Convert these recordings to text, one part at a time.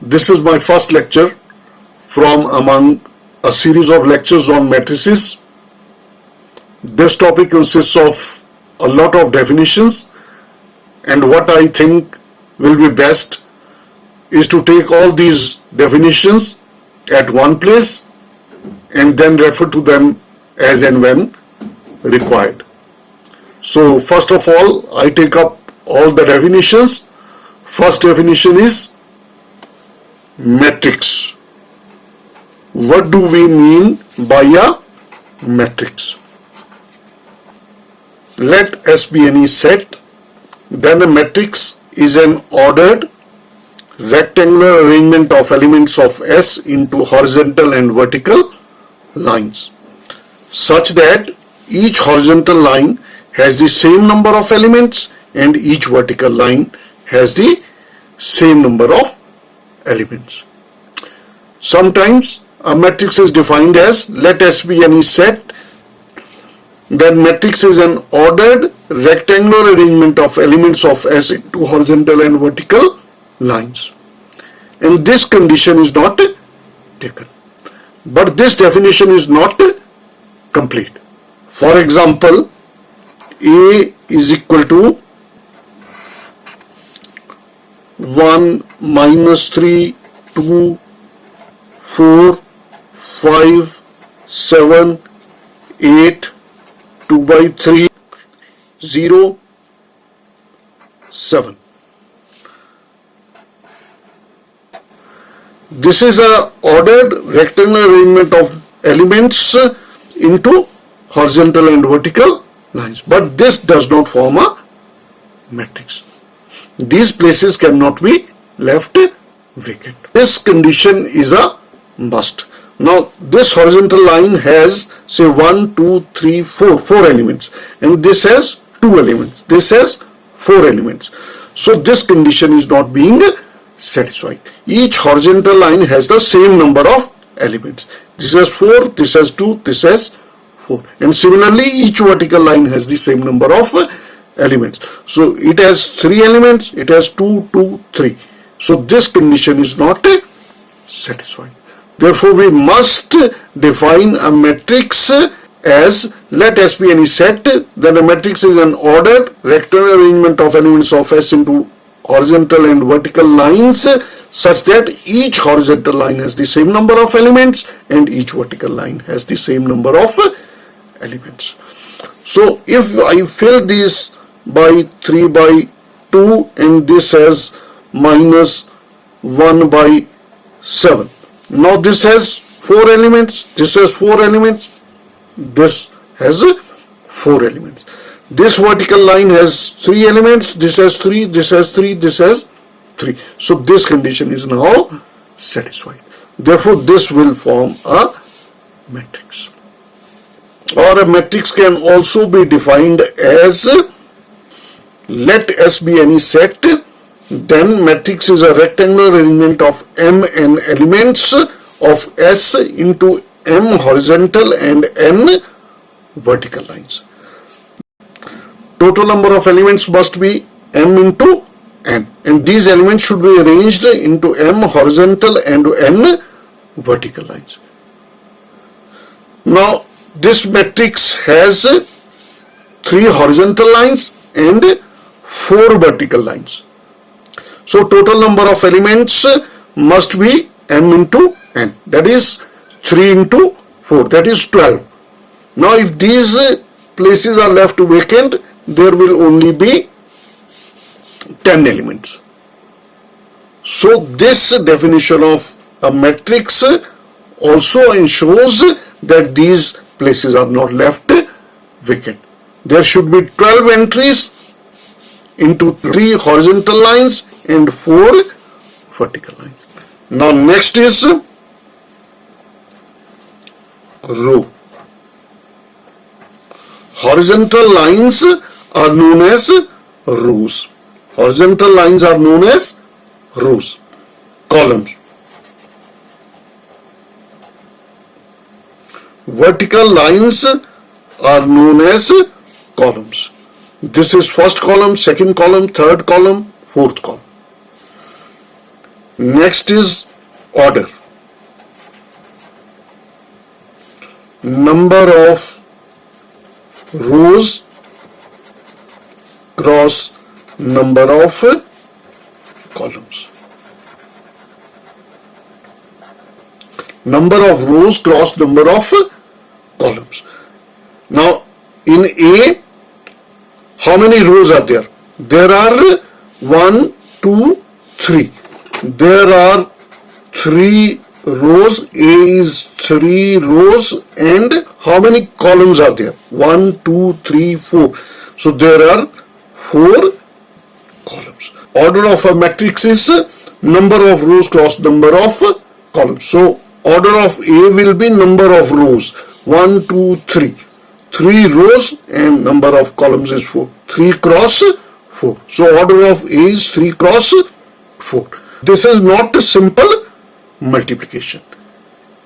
This is my first lecture from among a series of lectures on matrices. This topic consists of a lot of definitions, and what I think will be best is to take all these definitions at one place and then refer to them as and when required. So first of all, I take up all the definitions. First definition is matrix. What do we mean by a matrix? Let S be any set, then a matrix is an ordered rectangular arrangement of elements of S into horizontal and vertical lines, such that each horizontal line has the same number of elements and each vertical line has the same number of elements. Sometimes a matrix is defined as, let S be any set, then matrix is an ordered rectangular arrangement of elements of S into horizontal and vertical lines. And this condition is not taken. But this definition is not complete. For example, A is equal to 1, -3, 2, 4, 5, 7, 8, 2 by 3, 0, 7. This is a ordered rectangular arrangement of elements into horizontal and vertical lines, but this does not form a matrix. These places cannot be left vacant. This condition is a must. Now this horizontal line has say 1, 2, 3, 4 elements, and this has 2 elements, this has 4 elements. So this condition is not being satisfied. Each horizontal line has the same number of elements. This has 4, this has 2, this has 4, and similarly each vertical line has the same number of elements. So it has 3 elements, it has 2, 2, 3. So this condition is not satisfied. Therefore we must define a matrix as, let S be any set, then a matrix is an ordered rectangular arrangement of elements of S into horizontal and vertical lines, such that each horizontal line has the same number of elements and each vertical line has the same number of elements. So if I fill these by 3 by 2 and this has -1 by 7. Now this has 4 elements, this has 4 elements, this has 4 elements. This vertical line has 3 elements, this has 3, this has 3, this has 3. So this condition is now satisfied. Therefore this will form a matrix. Or a matrix can also be defined as, let S be any set, then matrix is a rectangular arrangement of m(n) elements of S into m horizontal and n vertical lines. Total number of elements must be m into n, and these elements should be arranged into m horizontal and n vertical lines. Now this matrix has 3 horizontal lines and 4 vertical lines. So total number of elements must be m into n, that is 3 into 4, that is 12. Now if these places are left vacant, there will only be 10 elements. So this definition of a matrix also ensures that these places are not left vacant. There should be 12 entries into 3 horizontal lines and 4 vertical lines. Now next is row. Horizontal lines are known as rows. Horizontal lines are known as rows. Columns. Vertical lines are known as columns. This is first column, second column, third column, fourth column. Next is order. Number of rows cross number of columns. Number of rows cross number of columns. Now in A, how many rows are there? There are 1, 2, 3. There are 3 rows. A is 3 rows, and how many columns are there? 1, 2, 3, 4. So there are 4 columns. Order of a matrix is number of rows cross number of columns. So order of A will be number of rows. 1, 2, 3. 3 rows and number of columns is 4. 3 cross 4. So order of A is 3 cross 4. This is not a simple multiplication.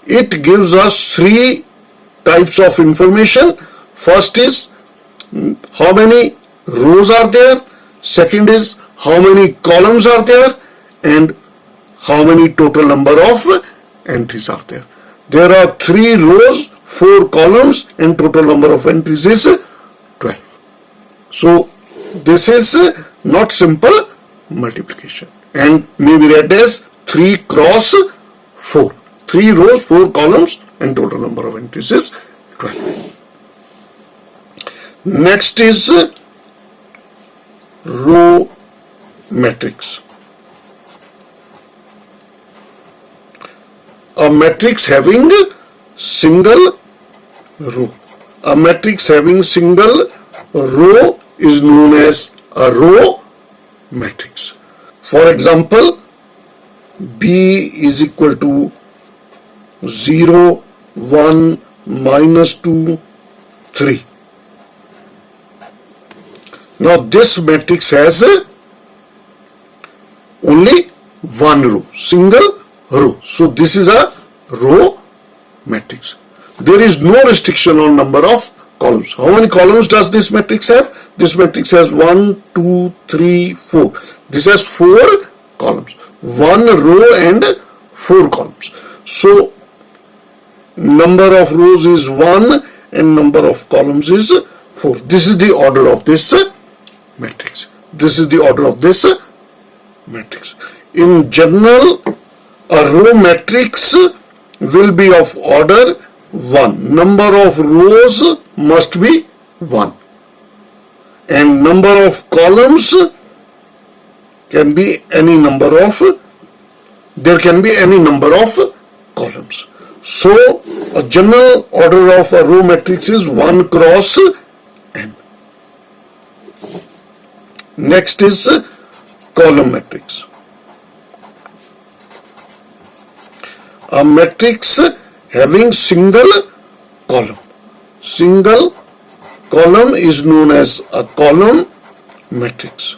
It gives us 3 types of information. First is how many rows are there. Second is how many columns are there, and how many total number of entries are there. There are 3 rows, 4 columns, and total number of entries is 12. So this is not simple multiplication, and may be read as 3 cross 4. 3 rows, 4 columns, and total number of entries is 12. Next is row matrix. A matrix having single row. A matrix having single row is known as a row matrix. For example, B is equal to 0, 1, minus 2, 3. Now this matrix has only one row, single row. So this is a row matrix. There is no restriction on number of columns. How many columns does this matrix have? This matrix has 1, 2, 3, 4. This has 4 columns. 1 row and 4 columns. So number of rows is 1 and number of columns is 4. This is the order of this matrix. This is the order of this matrix. In general, a row matrix will be of order 1. Number of rows must be 1. And number of columns can be any number of, there can be any number of columns. So a general order of a row matrix is 1 cross n. Next is column matrix. A matrix having single column. Single column is known as a column matrix.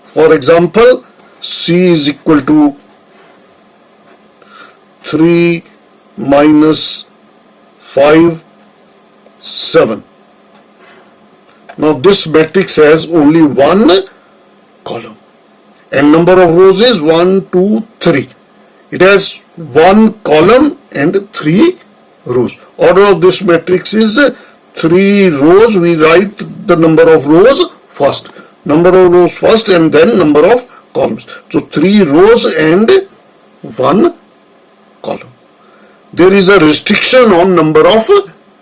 For example, C is equal to 3 minus 5, 7. Now this matrix has only one column and number of rows is 1, 2, 3. It has one column and 3 rows. Order of this matrix is 3 rows. We write the number of rows first. Number of rows first and then number of columns. So 3 rows and 1 column. There is a restriction on number of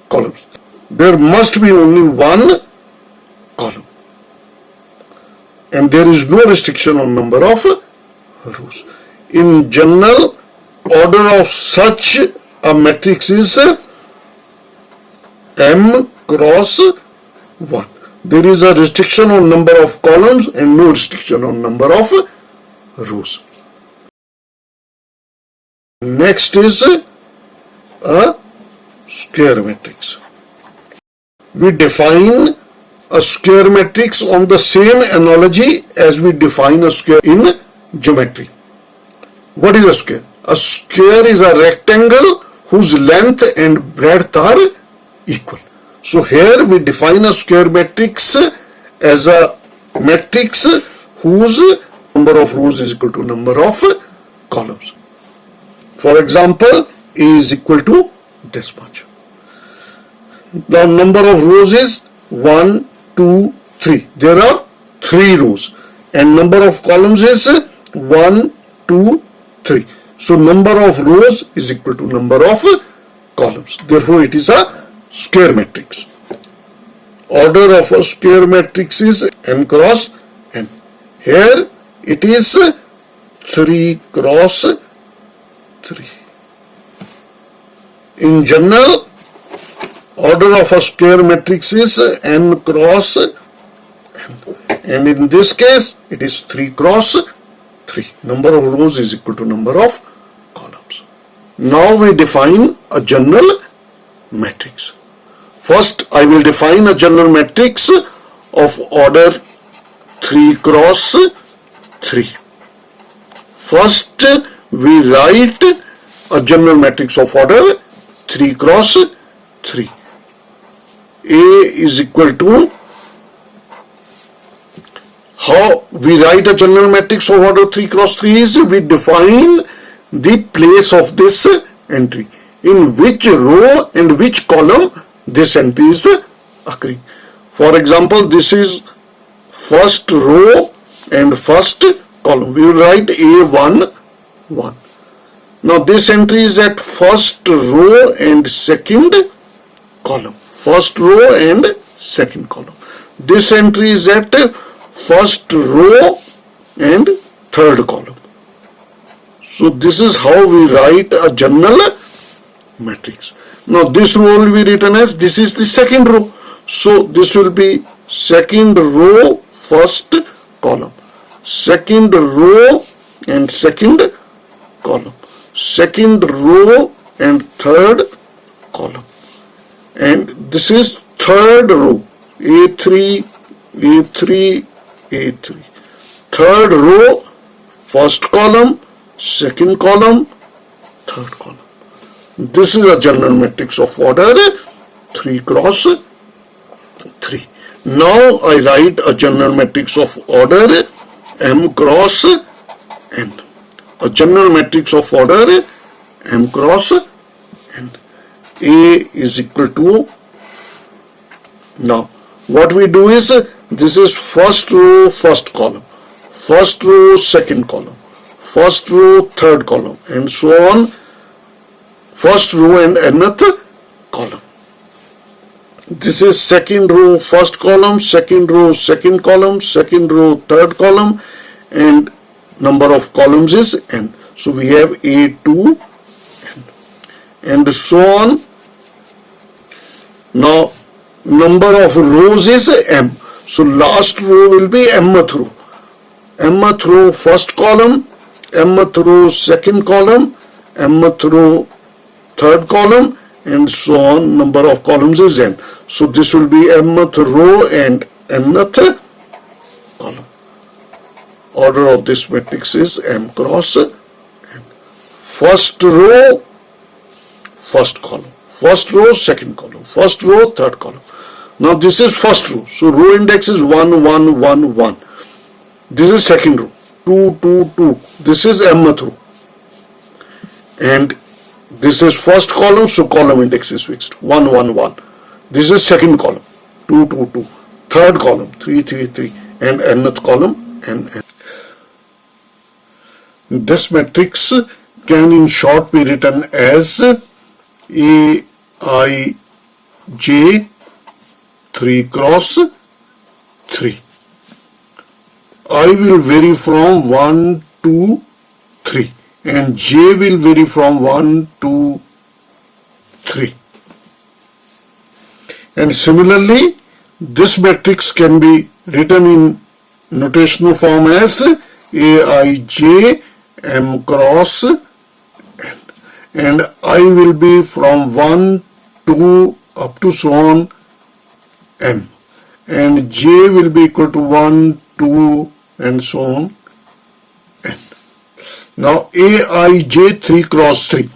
columns. There must be only one column. And there is no restriction on number of rows. In general, order of such a matrix is m cross 1. There is a restriction on number of columns and no restriction on number of rows. Next is a square matrix. We define a square matrix on the same analogy as we define a square in geometry. What is a square? A square is a rectangle whose length and breadth are equal. So here we define a square matrix as a matrix whose number of rows is equal to number of columns. For example, A is equal to this much. The number of rows is 1, 2, 3. There are 3 rows. And number of columns is 1, 2, 3. So number of rows is equal to number of columns. Therefore, it is a square matrix. Order of a square matrix is m cross n. Here it is 3 cross 3. In general, order of a square matrix is n cross n. And in this case, it is 3 cross 3. Number of rows is equal to number of columns. Now we define a general matrix. First, I will define a general matrix of order 3 cross 3. First, we write a general matrix of order 3 cross 3. A is equal to, how we write a general matrix of order 3 cross 3 is we define the place of this entry, in which row and which column this entry is occurring. For example, this is first row and first column. We will write A1, 1. Now this entry is at first row and second column. First row and second column. This entry is at first row and third column. So this is how we write a general matrix. Now this row will be written as, this is the second row. So this will be second row, first column. Second row and second column. Second row and third column. And this is third row, A3, A3, A3. Third row, first column, second column, third column. This is a general matrix of order 3 cross 3. Now I write a general matrix of order m cross n. A general matrix of order m cross n. A is equal to, now what we do is, this is first row, first column, first row, second column, first row, third column, and so on, first row and nth column. This is second row, first column, second row, second column, second row, third column, and number of columns is n. So we have A2 n, and so on. Now number of rows is m. So last row will be mth row. Mth row first column, mth row second column, mth row third column, and so on. Number of columns is n. So this will be mth row and nth column. Order of this matrix is m cross n. First row, first column. First row, second column. First row, third column. Now this is first row. So row index is 1, 1, 1, 1. This is second row. 2, 2, 2. This is mth row. And this is first column, so column index is fixed. 1, 1, 1. This is second column. 2, 2, 2. Third column. 3, 3, 3. And nth column. And n. This matrix can in short be written as A, I, J, 3 cross 3. I will vary from 1 to 3 and J will vary from 1 to 3. And similarly, this matrix can be written in notational form as Aij m cross n, and I will be from 1 to up to so on m, and j will be equal to 1, 2 and so on n. Now Aij 3 cross 3,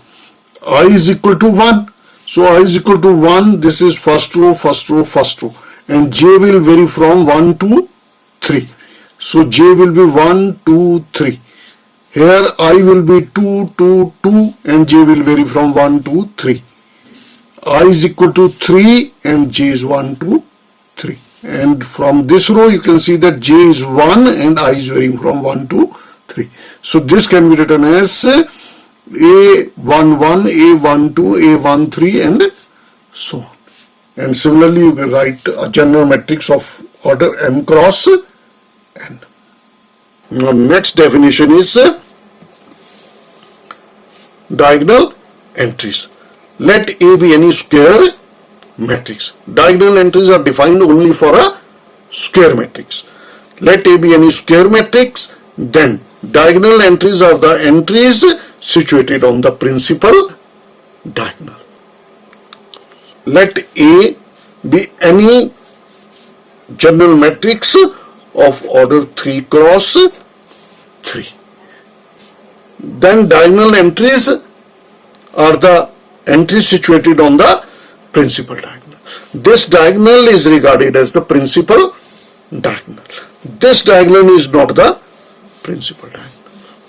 I is equal to 1, so I is equal to 1, this is first row, first row, first row, and j will vary from 1 to 3. So J will be 1, 2, 3. Here I will be 2, 2, 2 and J will vary from 1 to 3. I is equal to 3 and J is 1, 2, 3. And from this row you can see that J is 1 and I is varying from 1 to 3. So this can be written as A11, A12, A13 and so on. And similarly you can write a general matrix of order m cross n. Now next definition is diagonal entries. Let A be any square matrix. Diagonal entries are defined only for a square matrix. Let A be any square matrix, then diagonal entries are the entries situated on the principal diagonal. Let A be any general matrix of order 3 cross 3. Then diagonal entries are the entries situated on the principal diagonal. This diagonal is regarded as the principal diagonal. This diagonal is not the principal diagonal.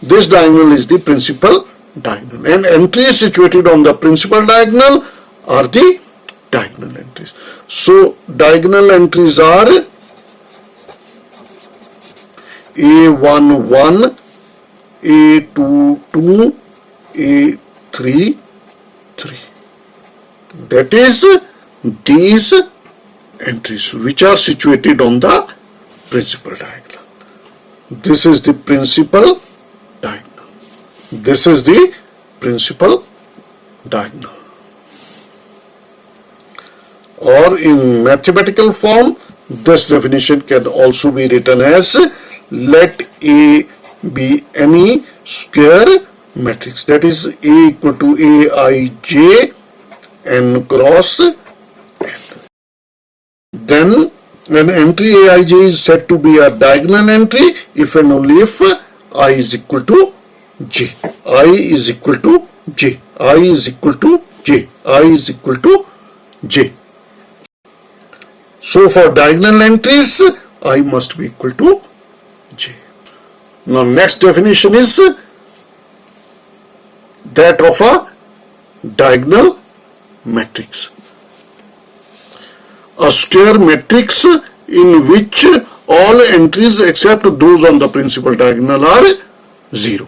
This diagonal is the principal diagonal. And entries situated on the principal diagonal are the diagonal entries. So diagonal entries are A11, A22, A33. That is these entries which are situated on the principal diagonal. This is the principal diagonal. This is the principal diagonal. Or in mathematical form, this definition can also be written as let A be any square matrix, that is A equal to Aij n cross n. Then an entry Aij is said to be a diagonal entry if and only if I is equal to j. I is equal to j. I is equal to j. I is equal to j. So for diagonal entries, I must be equal to j. Now next definition is that of a diagonal matrix. A square matrix in which all entries except those on the principal diagonal are 0.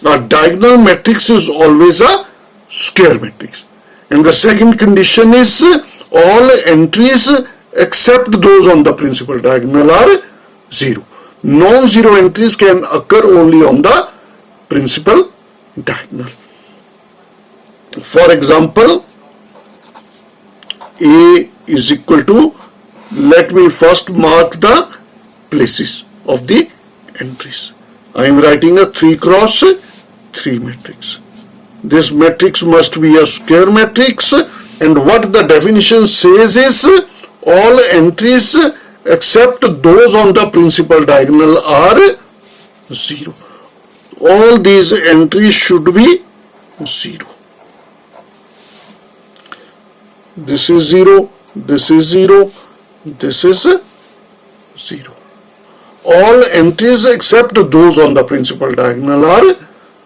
A diagonal matrix is always a square matrix. And the second condition is all entries except those on the principal diagonal are 0. Non-zero entries can occur only on the principal diagonal. For example, A is equal to, let me first mark the places of the entries. I am writing a 3 cross 3 matrix. This matrix must be a square matrix, and what the definition says is all entries except those on the principal diagonal are 0. All these entries should be 0. This is 0, this is 0, this is 0. All entries except those on the principal diagonal are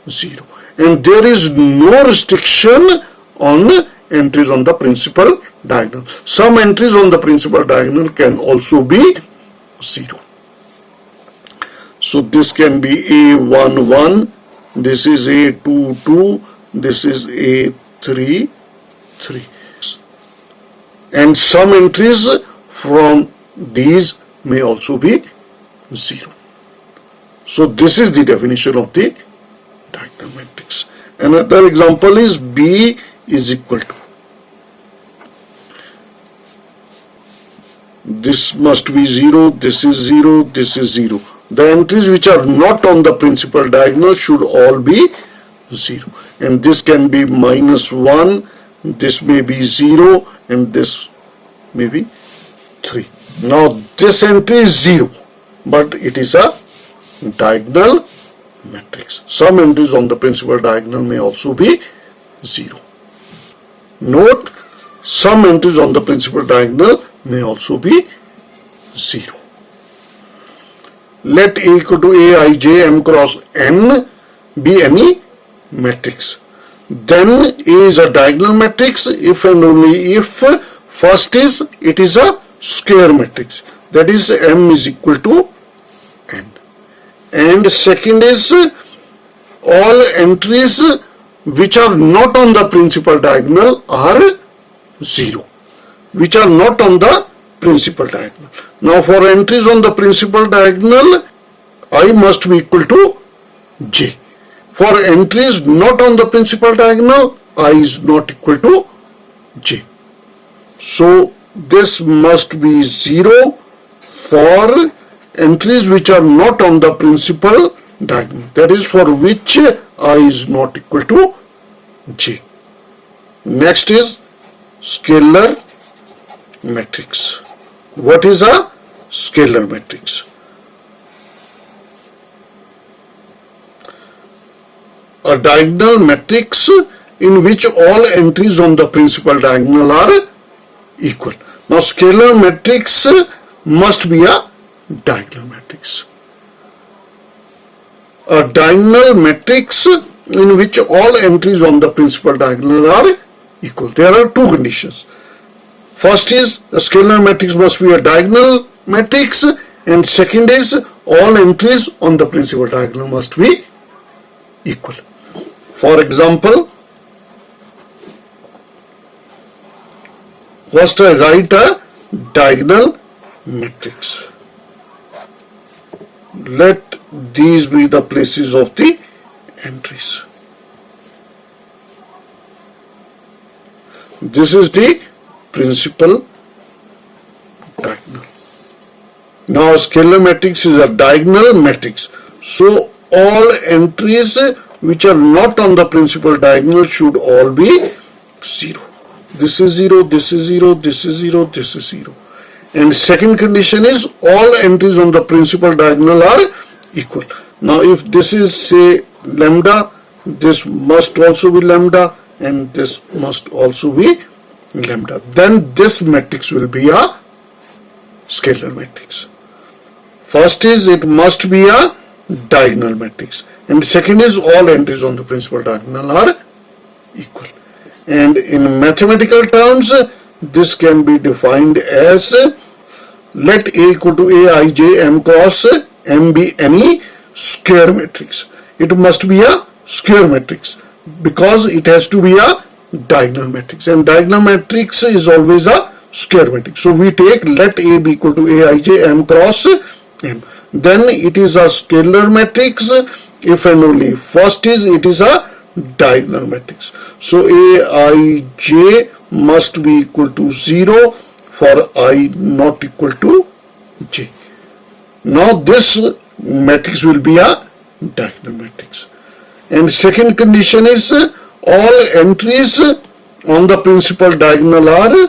0. And there is no restriction on entries on the principal diagonal. Some entries on the principal diagonal can also be 0. So this can be A11, this is A22, this is A33. And some entries from these may also be 0. So this is the definition of the diagonal matrix. Another example is B is equal to. This must be 0, this is 0, this is 0. The entries which are not on the principal diagonal should all be 0. And this can be -1, this may be 0, and this may be 3. Now this entry is 0, but it is a diagonal matrix. Some entries on the principal diagonal may also be 0. Note, some entries on the principal diagonal may also be 0. let A equal to Aij M cross N be any matrix. Then A is a diagonal matrix if and only if first is it is a square matrix, that is M is equal to N, and second is all entries which are not on the principal diagonal are 0, which are not on the principal diagonal. Now for entries on the principal diagonal, I must be equal to j. For entries not on the principal diagonal, I is not equal to j. So this must be 0 for entries which are not on the principal diagonal, that is for which I is not equal to j. Next is scalar matrix. What is a scalar matrix? A diagonal matrix in which all entries on the principal diagonal are equal. Now scalar matrix must be a diagonal matrix. A diagonal matrix in which all entries on the principal diagonal are equal. There are two conditions. First is a scalar matrix must be a diagonal matrix, and second is all entries on the principal diagonal must be equal. For example, first I write a diagonal matrix. Let these be the places of the entries. This is the principal diagonal. Now scalar matrix is a diagonal matrix. So all entries which are not on the principal diagonal should all be 0. This is 0, this is 0, this is 0, this is 0. And second condition is all entries on the principal diagonal are equal. Now if this is say lambda, this must also be lambda, and this must also be lambda. Then this matrix will be a scalar matrix. First is it must be a diagonal matrix, and second is all entries on the principal diagonal are equal. And in mathematical terms, this can be defined as let A equal to Aij M cross M be any square matrix. It must be a square matrix because it has to be a diagonal matrix, and diagonal matrix is always a square matrix. So we take let A be equal to Aij M cross M. Then it is a scalar matrix if and only first is it is a diagonal matrix. So Aij must be equal to 0 for I not equal to j. Now this matrix will be a diagonal matrix. And second condition is all entries on the principal diagonal are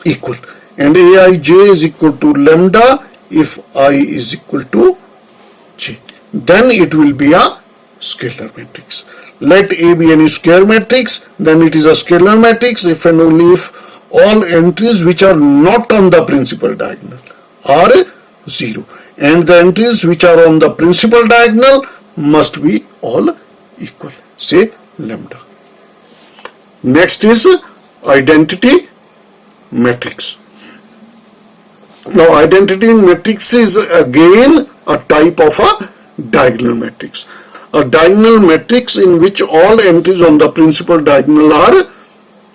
equal, and Aij is equal to lambda if I is equal to j. Then it will be a scalar matrix. Let A be any square matrix, then it is a scalar matrix if and only if all entries which are not on the principal diagonal are 0, and the entries which are on the principal diagonal must be all equal, say lambda. Next is identity matrix. Now identity matrix is again a type of a diagonal matrix. A diagonal matrix in which all entries on the principal diagonal are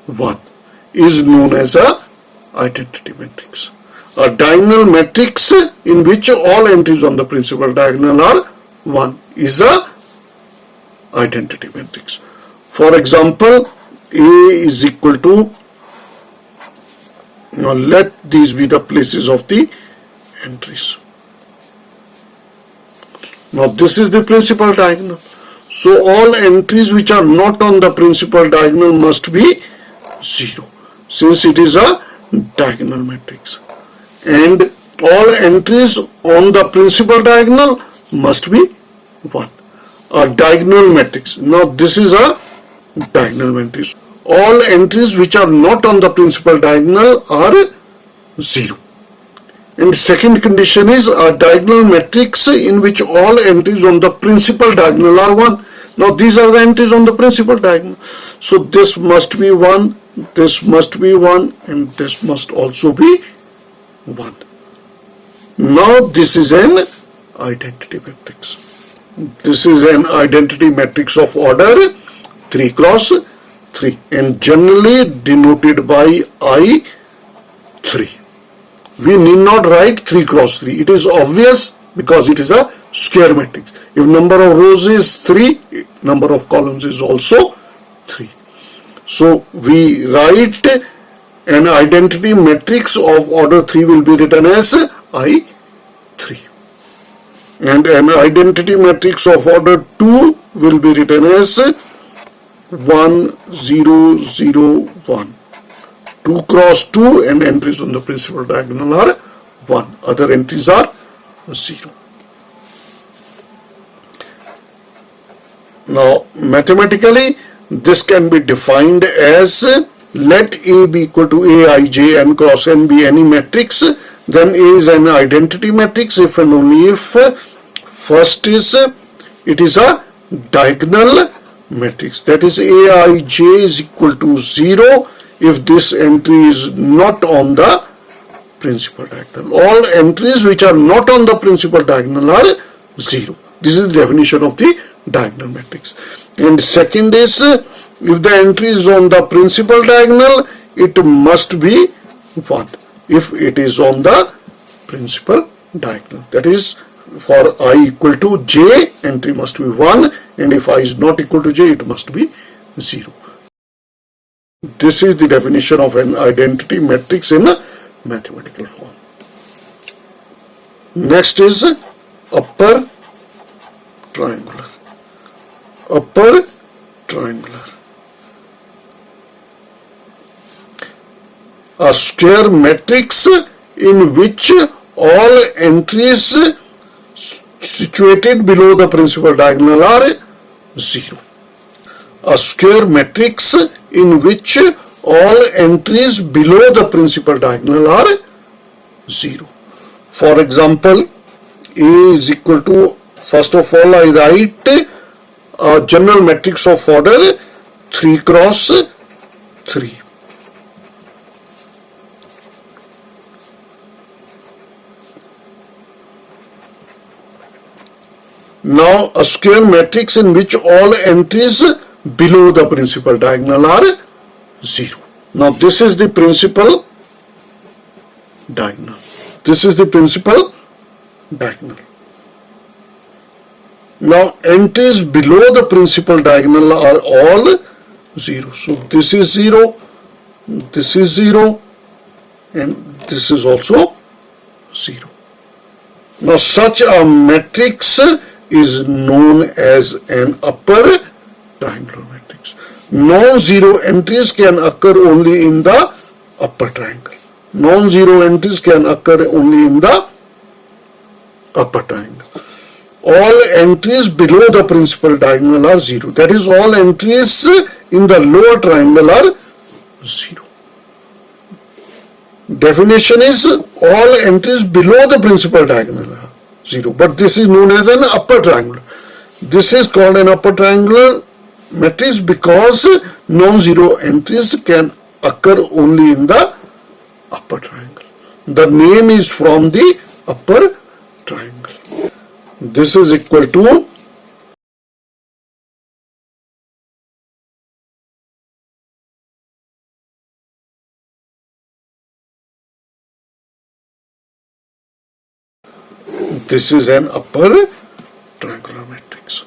1 is known as a identity matrix. A diagonal matrix in which all entries on the principal diagonal are 1 is a identity matrix. For example, A is equal to, now let these be the places of the entries. Now this is the principal diagonal. So all entries which are not on the principal diagonal must be 0, since it is a diagonal matrix. And all entries on the principal diagonal must be 1. A diagonal matrix. Now this is a diagonal matrix. All entries which are not on the principal diagonal are 0. And second condition is a diagonal matrix in which all entries on the principal diagonal are 1. Now these are the entries on the principal diagonal. So this must be 1, this must be 1, and this must also be 1. Now this is an identity matrix. This is an identity matrix of order 3 cross 3 and generally denoted by I3. We need not write 3 cross 3. It is obvious because it is a square matrix. If number of rows is 3, number of columns is also 3. So we write an identity matrix of order 3 will be written as I3. And an identity matrix of order 2 will be written as 1, 0, 0, 1. 2 cross 2 and entries on the principal diagonal are 1. Other entries are 0. Now mathematically this can be defined as let A be equal to Aij n cross n be any matrix, then A is an identity matrix if and only if first is it is a diagonal matrix, that is Aij is equal to 0 if this entry is not on the principal diagonal. All entries which are not on the principal diagonal are 0. This is the definition of the diagonal matrix. And second is if the entry is on the principal diagonal, it must be 1 if it is on the principal diagonal. That is, for I equal to j, entry must be 1, and if I is not equal to j, it must be 0. This is the definition of an identity matrix in a mathematical form. Next is upper triangular. Upper triangular. A square matrix in which all entries situated below the principal diagonal are 0. A square matrix in which all entries below the principal diagonal are 0. For example, A is equal to, first of all I write a general matrix of order 3 cross 3. Now a square matrix in which all entries below the principal diagonal are 0. Now this is the principal diagonal. This is the principal diagonal. Now entries below the principal diagonal are all 0. So this is 0, this is 0, and this is also 0. Now such a matrix is known as an upper triangular matrix. Non-zero entries can occur only in the upper triangle. Non-zero entries can occur only in the upper triangle. All entries below the principal diagonal are 0. That is, all entries in the lower triangle are 0. Definition is all entries below the principal diagonal are 0. But this is known as an upper triangular. This is called an upper triangular matrix because non-zero entries can occur only in the upper triangle. The name is from the upper triangle. This is equal to this is an upper triangular matrix.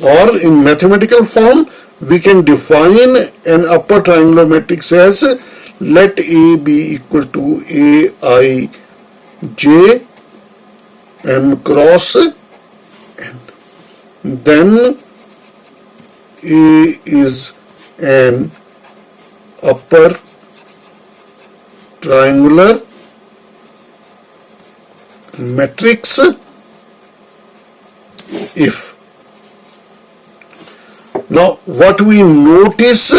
Or in mathematical form, we can define an upper triangular matrix as let A be equal to Aij n cross n. Then A is an upper triangular matrix if. Now what we notice,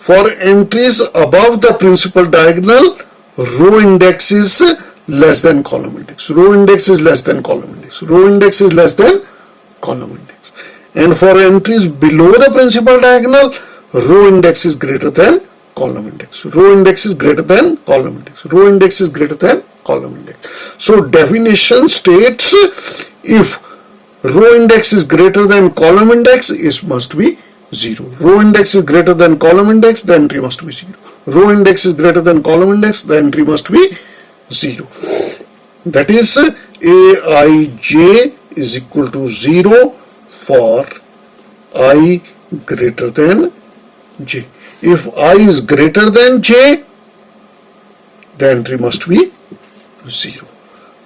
For entries above the principal diagonal, row index is less than column index. Row index is less than column index. Row index is less than column index. And for entries below the principal diagonal, row index is greater than column index. Row index is greater than column index. Row index is greater than column index. So definition states if row index is greater than column index, it must be 0. Row index is greater than column index, the entry must be 0. Row index is greater than column index, the entry must be 0. That is Aij is equal to 0 for I greater than j. If I is greater than j, the entry must be 0.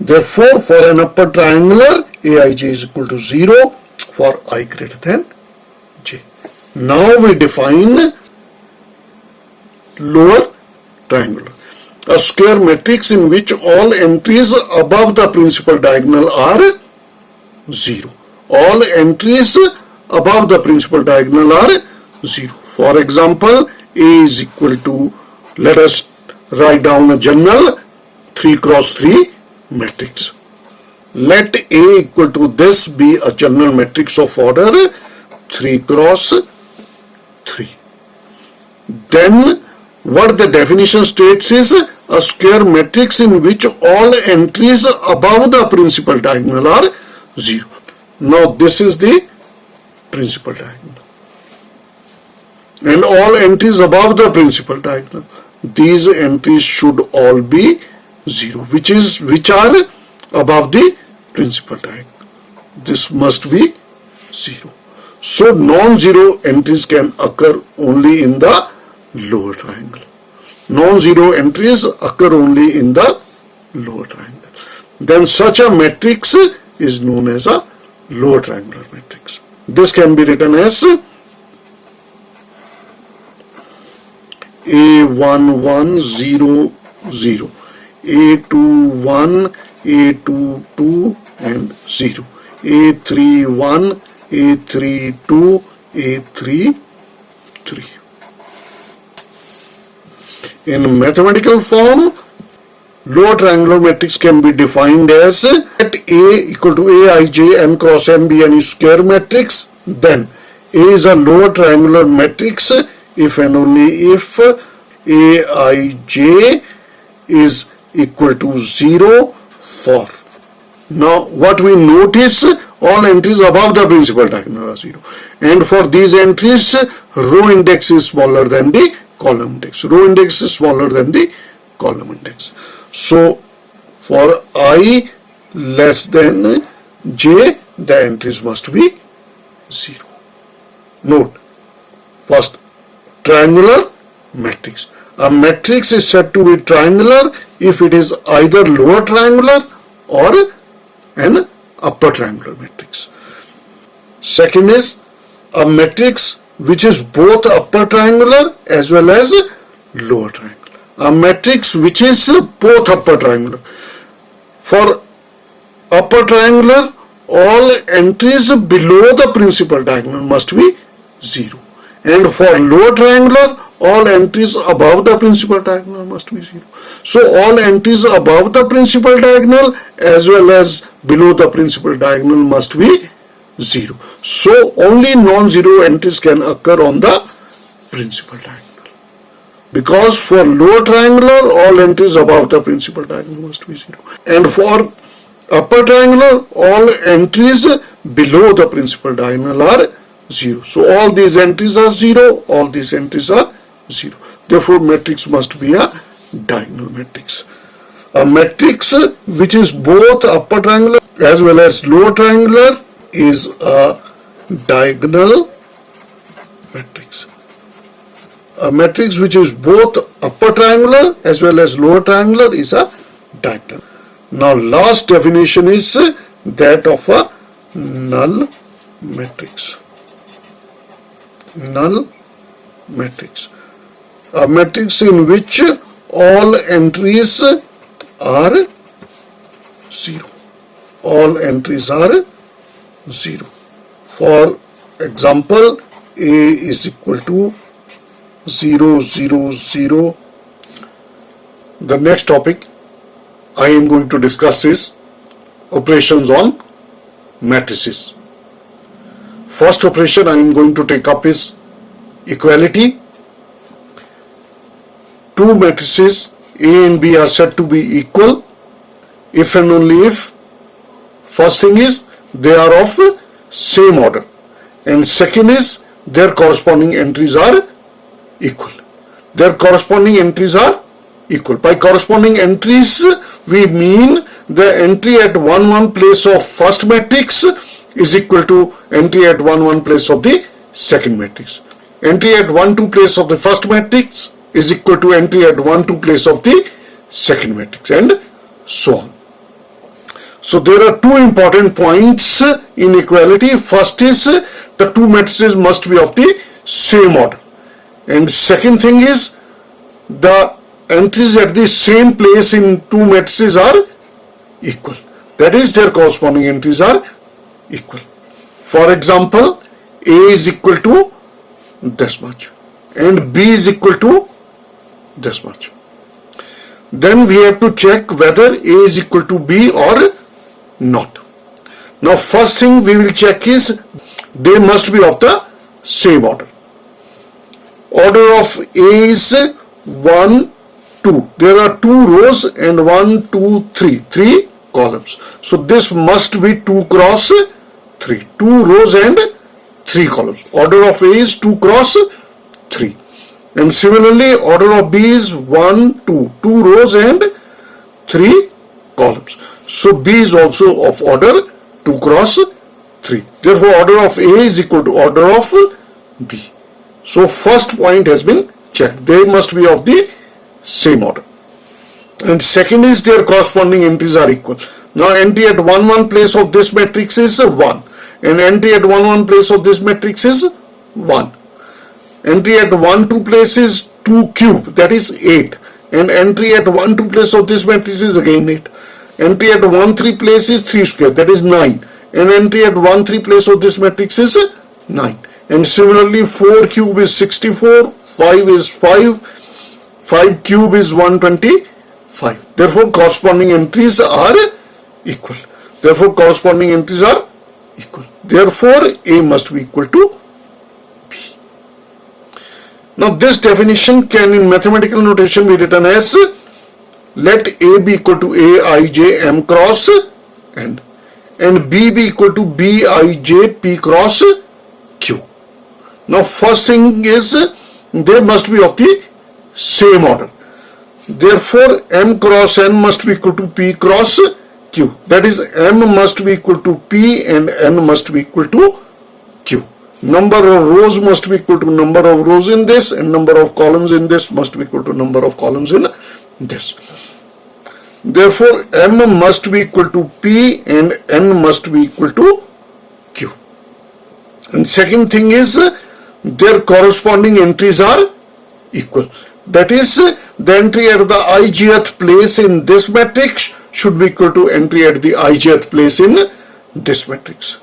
Therefore, for an upper triangular, Aij is equal to 0 for I greater than j. Now we define lower triangular. A square matrix in which all entries above the principal diagonal are 0. All entries above the principal diagonal are 0. For example, A is equal to, let us write down a general 3 cross 3 matrix. Let A equal to this be a general matrix of order 3 cross 3. Then what the definition states is a square matrix in which all entries above the principal diagonal are 0. Now this is the principal diagonal. And all entries above the principal diagonal, these entries should all be 0, which are above the principal diagonal. This must be 0. So non-zero entries can occur only in the lower triangle. Non-zero entries occur only in the lower triangle. Then such a matrix is known as a lower triangular matrix. This can be written as A1100, A21, A22 and 0, A31, A32, A33. In mathematical form, lower triangular matrix can be defined as let A equal to Aij n cross n be any square matrix, then A is a lower triangular matrix if and only if Aij is equal to 0 for. Now what we notice, all entries above the principal diagonal are 0, and for these entries row index is smaller than the column index. Row index is smaller than the column index. So for I less than j, the entries must be 0. Note, first, triangular matrix. A matrix is said to be triangular if it is either lower triangular or an upper triangular matrix. Second is a matrix which is both upper triangular as well as lower triangular. A matrix which is both upper triangular. For upper triangular, all entries below the principal diagonal must be 0. And for lower triangular, all entries above the principal diagonal must be 0. So all entries above the principal diagonal as well as below the principal diagonal must be 0. So only non-zero entries can occur on the principal diagonal. Because for lower triangular, all entries above the principal diagonal must be 0. And for upper triangular, all entries below the principal diagonal are 0. So all these entries are 0, all these entries are 0. Therefore, matrix must be a diagonal matrix. A matrix which is both upper triangular as well as lower triangular is a diagonal matrix. A matrix which is both upper triangular as well as lower triangular is a diagonal. Now last definition is that of a null matrix. Null matrix. A matrix in which all entries are 0. All entries are 0. For example, A is equal to 0, 0, 0. The next topic I am going to discuss is operations on matrices. First operation I am going to take up is equality. Two matrices A and B are said to be equal if and only if, first thing is, they are of same order, and second is their corresponding entries are equal. Their corresponding entries are equal. By corresponding entries, we mean the entry at 1 1 place of first matrix is equal to entry at 1 1 place of the second matrix. Entry at 1 2 place of the first matrix is equal to entry at 1 2 place of the second matrix, and so on. So there are two important points in equality. First is the two matrices must be of the same order, and second thing is the entries at the same place in two matrices are equal. That is, their corresponding entries are equal. For example, A is equal to this much and B is equal to this much. Then we have to check whether A is equal to B or not. Now first thing we will check is they must be of the same order. Order of A is 1, 2. There are 2 rows and 1, 2, 3. 3 columns. So this must be 2 cross 3. 2 rows and 3 columns. Order of A is 2 cross 3. And similarly, order of B is 1, 2. 2 rows and 3 columns. So B is also of order 2 cross 3. Therefore, order of A is equal to order of B. So first point has been checked. They must be of the same order. And second is their corresponding entries are equal. Now entry at 1 1 place of this matrix is 1. And entry at 1 1 place of this matrix is 1. Entry at 1 2 place is 2 cube, that is 8. And entry at 1 2 place of this matrix is again 8. Entry at 1 3 place is 3 square, that is 9. And entry at 1 3 place of this matrix is 9. And similarly 4 cube is 64, 5 is 5, 5 cube is 125. Therefore corresponding entries are equal. Therefore corresponding entries are equal. Therefore A must be equal to B. Now this definition can in mathematical notation be written as let A be equal to Aij M cross N and B be equal to Bij P cross Q. Now first thing is they must be of the same order. Therefore M cross N must be equal to P cross Q. That is, M must be equal to P and N must be equal to Q. Number of rows must be equal to number of rows in this, and number of columns in this must be equal to number of columns in this. Therefore M must be equal to P and N must be equal to Q. And second thing is their corresponding entries are equal. That is, the entry at the ijth place in this matrix should be equal to entry at the ijth place in this matrix.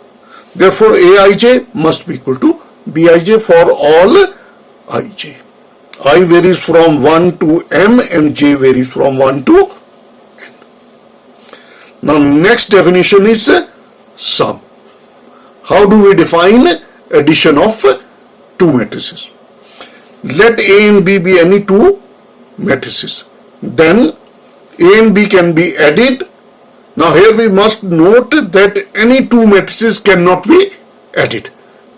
Therefore Aij must be equal to Bij for all ij. I varies from 1 to M and J varies from 1 to N. Now next definition is sum. How do we define addition of two matrices? Let A and B be any two matrices. Then A and B can be added. Now here we must note that any two matrices cannot be added.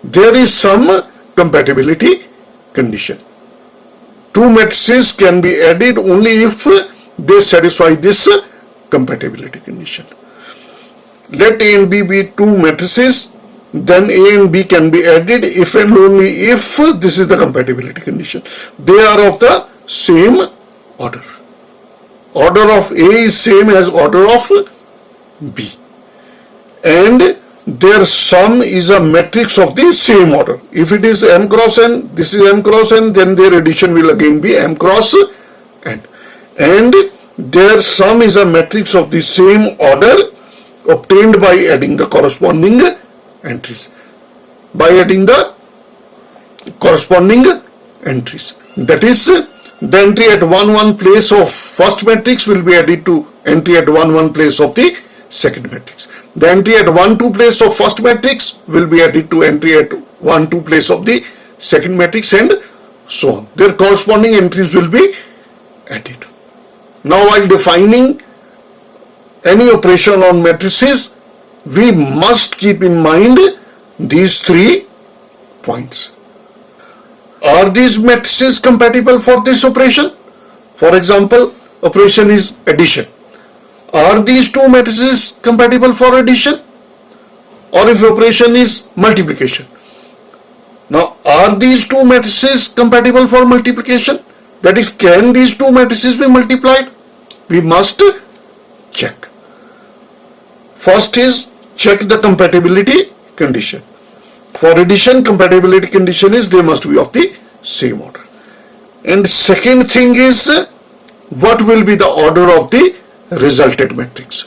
There is some compatibility condition. Two matrices can be added only if they satisfy this compatibility condition. Let A and B be two matrices, then A and B can be added if and only if this is the compatibility condition. They are of the same order. Order of A is same as order of B. And their sum is a matrix of the same order. If it is M cross N, this is M cross N, then their addition will again be M cross N. And their sum is a matrix of the same order obtained by adding the corresponding entries. By adding the corresponding entries. That is, the entry at 1 1 place of first matrix will be added to entry at 1 1 place of the second matrix. The entry at 1 2 place of first matrix will be added to entry at 1 2 place of the second matrix, and so on. Their corresponding entries will be added. Now, while defining any operation on matrices, we must keep in mind these 3 points. Are these matrices compatible for this operation? For example, operation is addition. Are these 2 matrices compatible for addition? Or if operation is multiplication. Now, are these 2 matrices compatible for multiplication? That is, can these 2 matrices be multiplied? We must check. First is check the compatibility condition. For addition, compatibility condition is they must be of the same order. And second thing is what will be the order of the resultant matrix.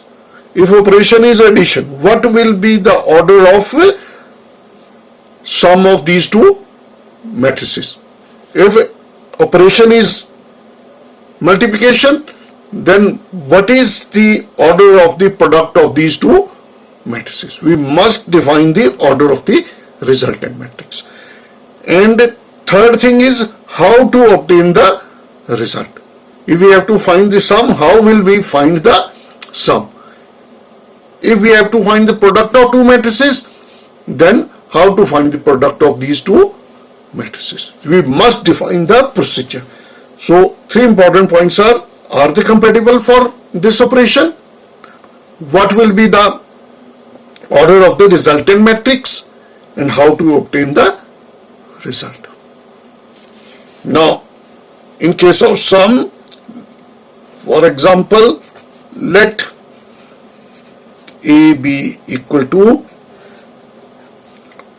If operation is addition, what will be the order of sum of these 2 matrices? If operation is multiplication, then what is the order of the product of these 2 matrices? We must define the order of the resultant matrix. And third thing is how to obtain the result. If we have to find the sum, how will we find the sum? If we have to find the product of 2 matrices, then how to find the product of these 2 matrices? We must define the procedure. So 3 important points are they compatible for this operation? What will be the order of the resultant matrix? And how to obtain the result. Now, in case of sum, for example, let A be equal to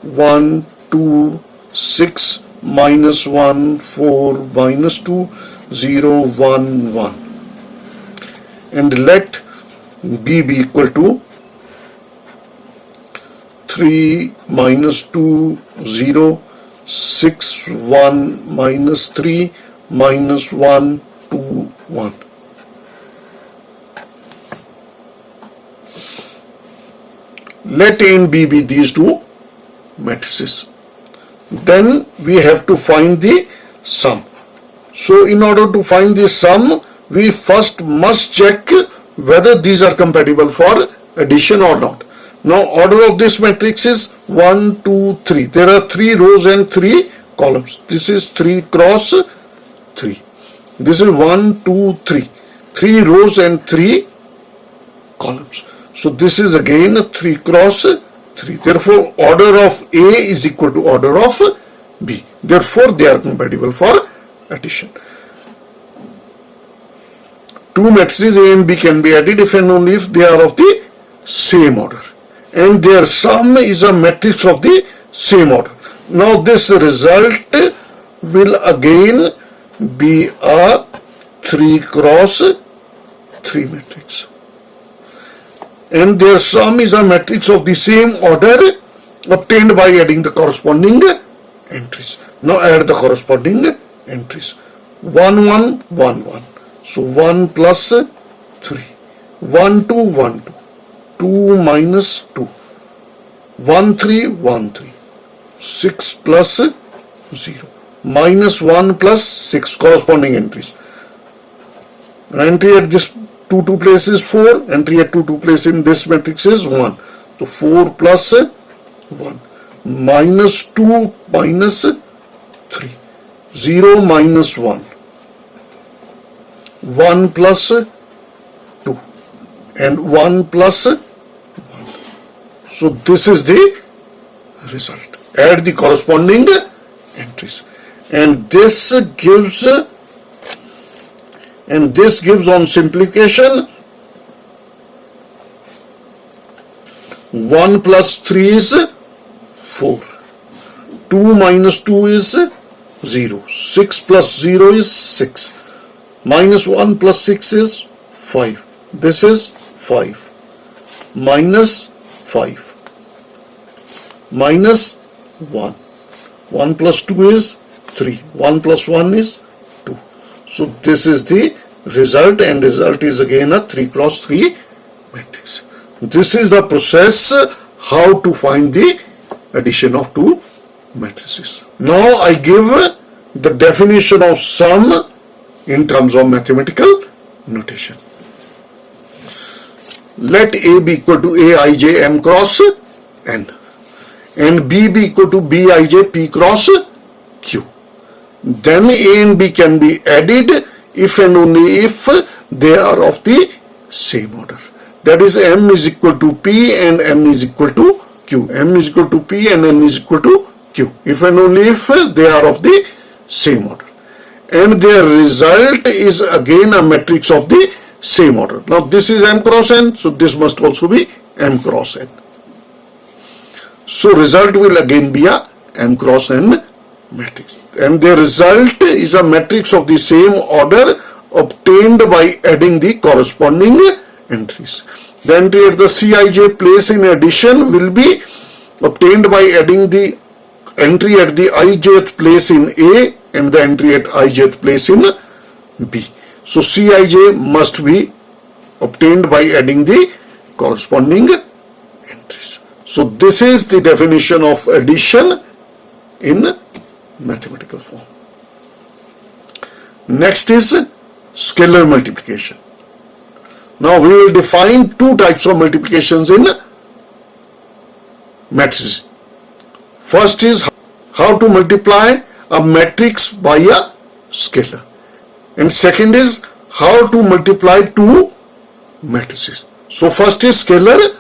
1, 2, 6, minus 1, 4, minus 2, 0, 1, 1. And let B be equal to 3, minus 2, 0, 6, 1, minus 3, minus 1, 2, 1. Let A and B be these 2 matrices. Then we have to find the sum. So in order to find the sum, we first must check whether these are compatible for addition or not. Now, order of this matrix is 1, 2, 3. There are 3 rows and 3 columns. This is 3 cross 3. This is 1, 2, 3. 3 rows and 3 columns. So this is again 3 cross 3. Therefore, order of A is equal to order of B. Therefore, they are compatible for addition. 2 matrices A and B can be added if and only if they are of the same order. And their sum is a matrix of the same order. Now this result will again be a 3 cross 3 matrix. And their sum is a matrix of the same order obtained by adding the corresponding entries. Now add the corresponding entries. 1, 1, 1, 1. So 1 plus 3. 1, 2, 1, 2. 2 minus 2, 1, 3, 1, 3, 6 plus 0, minus 1 plus 6 corresponding entries. Entry at this 2 2 place is 4, entry at 2 2 place in this matrix is 1. So 4 plus 1, minus 2 minus 3, 0 minus 1, 1 plus 2, and 1 plus 1. So this is the result. Add the corresponding entries, and this gives on simplification 1 plus 3 is 4, 2 minus 2 is 0, 6 plus 0 is 6, minus 1 plus 6 is 5. This is 5, minus 5, minus 1. 1 plus 2 is 3. 1 plus 1 is 2. So this is the result, and result is again a 3 cross 3 matrix. This is the process how to find the addition of two matrices. Now I give the definition of sum in terms of mathematical notation. Let A be equal to Aij M cross N and B be equal to Bij P cross Q. Then A and B can be added if and only if they are of the same order. That is, M is equal to P and N is equal to Q. M is equal to P and N is equal to Q. If and only if they are of the same order. And their result is again a matrix of the same order. Now this is M cross N, so this must also be M cross N. So result will again be a M cross N matrix. And their result is a matrix of the same order obtained by adding the corresponding entries. The entry at the Cij place in addition will be obtained by adding the entry at the ijth place in A and the entry at ijth place in B. So Cij must be obtained by adding the corresponding entries. So this is the definition of addition in mathematical form. Next is scalar multiplication. Now we will define two types of multiplications in matrices. First is how to multiply a matrix by a scalar. And second is how to multiply two matrices. So first is scalar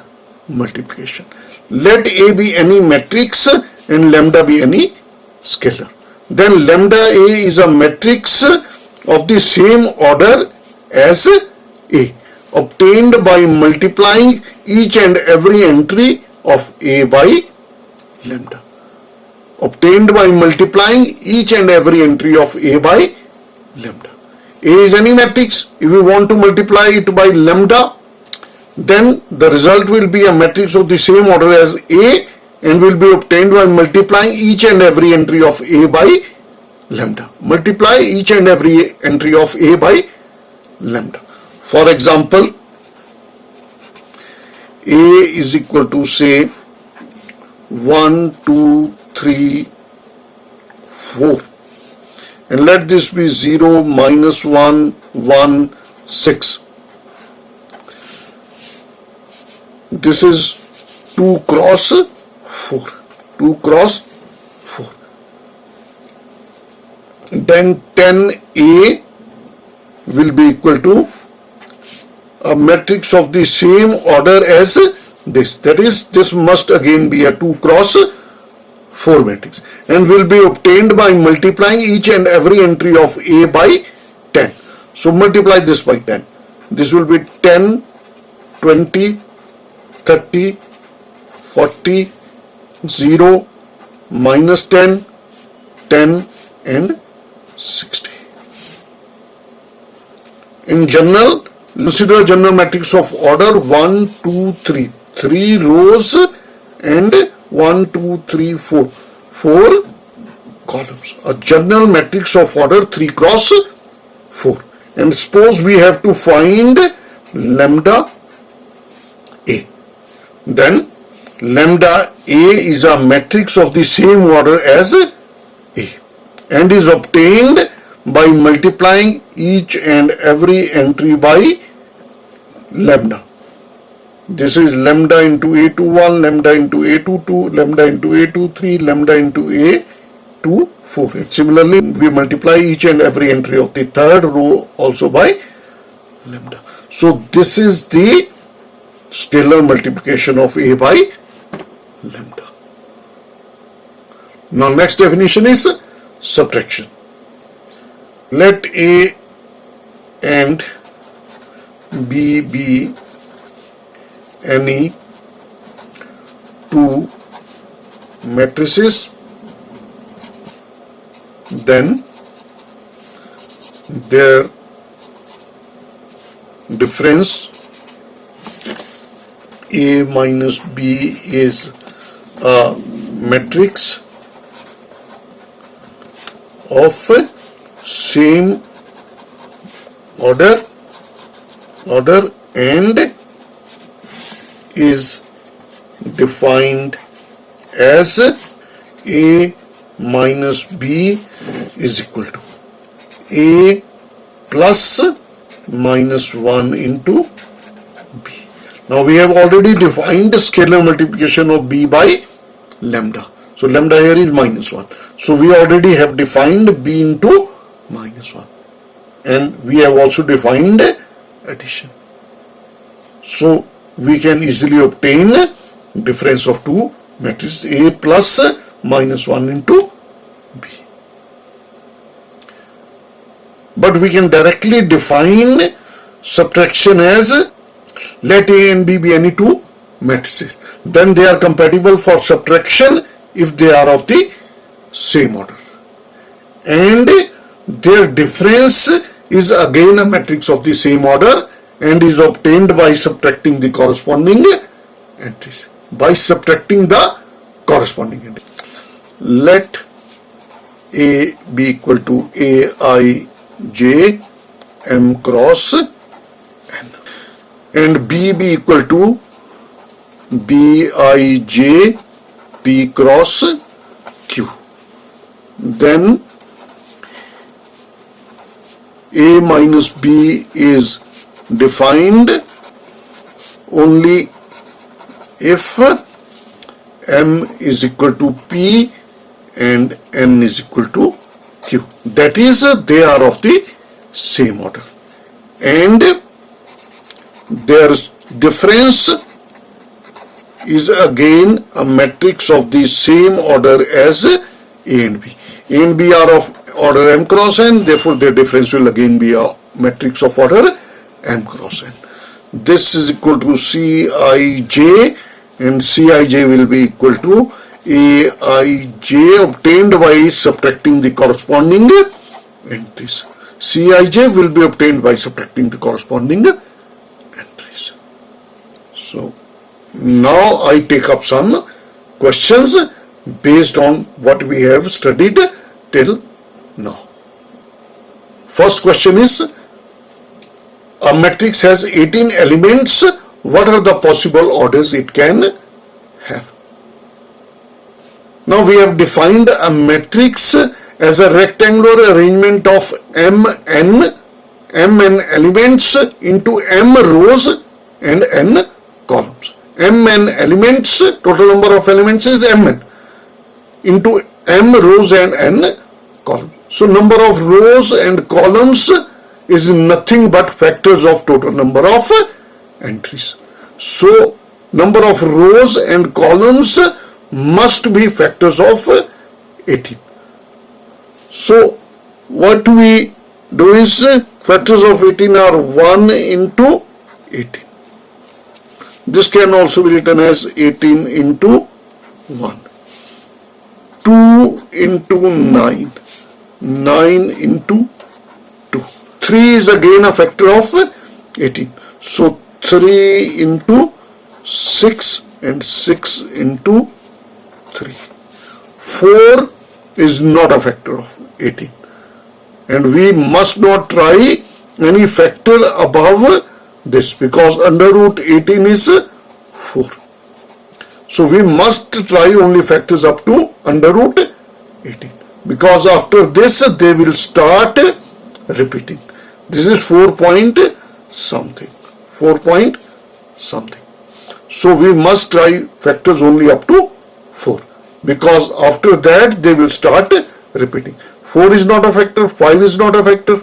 multiplication. Let A be any matrix and lambda be any scalar. Then lambda A is a matrix of the same order as A, obtained by multiplying each and every entry of A by lambda. Obtained by multiplying each and every entry of A by lambda. A is any matrix. If we want to multiply it by lambda, then the result will be a matrix of the same order as A and will be obtained by multiplying each and every entry of A by lambda. Multiply each and every entry of A by lambda. For example, A is equal to say 1, 2, 3, 4. And let this be 0, minus 1, 1, 6. This is 2 cross 4. 2 cross 4. Then 10A will be equal to a matrix of the same order as this. That is, this must again be a 2 cross 4 matrix and will be obtained by multiplying each and every entry of A by 10. So multiply this by 10. This will be 10, 20, 30, 40, 0, minus 10, 10 and 60. In general, consider general matrix of order 1, 2, 3. 3 rows and 1, 2, 3, 4. 4 columns. A general matrix of order 3 cross 4. And suppose we have to find lambda A. Then lambda A is a matrix of the same order as A and is obtained by multiplying each and every entry by lambda. This is lambda into A21, lambda into A22, lambda into A23, lambda into A24. And similarly, we multiply each and every entry of the third row also by lambda. So this is the scalar multiplication of A by lambda. Now next definition is subtraction. Let A and B be any two matrices, then their difference A minus B is a matrix of same order and is defined as A minus B is equal to A plus minus 1 into B. Now we have already defined the scalar multiplication of B by lambda. So lambda here is minus 1. So we already have defined B into minus 1. And we have also defined addition. So we can easily obtain difference of two matrices A plus minus 1 into B. But we can directly define subtraction as let A and B be any two matrices. Then they are compatible for subtraction if they are of the same order. And their difference is again a matrix of the same order and is obtained by subtracting the corresponding entries. By subtracting the corresponding entries. Let A be equal to Aij M cross N and B be equal to Bij P cross Q. Then A minus B is defined only if M is equal to P and N is equal to Q. That is, they are of the same order. And their difference is again a matrix of the same order as A and B. A and B are of order M cross N, therefore their difference will again be a matrix of order M cross N. This is equal to Cij and Cij will be equal to Aij obtained by subtracting the corresponding entries. Cij will be obtained by subtracting the corresponding entries. So now I take up some questions based on what we have studied till now. First question is, a matrix has 18 elements. What are the possible orders it can have? Now we have defined a matrix as a rectangular arrangement of mn elements into m rows and n columns. Mn elements, total number of elements is mn into m rows and n columns. So number of rows and columns is nothing but factors of total number of entries. So number of rows and columns must be factors of 18. So what we do is factors of 18 are 1 into 18. This can also be written as 18 into 1. 2 into 9. 9 into 2. 3 is again a factor of 18. So 3 into 6 and 6 into 3. 4 is not a factor of 18. And we must not try any factor above this because under root 18 is 4. So we must try only factors up to under root 18. Because after this they will start repeating. This is 4 point something. 4 point something. So we must try factors only up to 4. Because after that they will start repeating. 4 is not a factor, 5 is not a factor.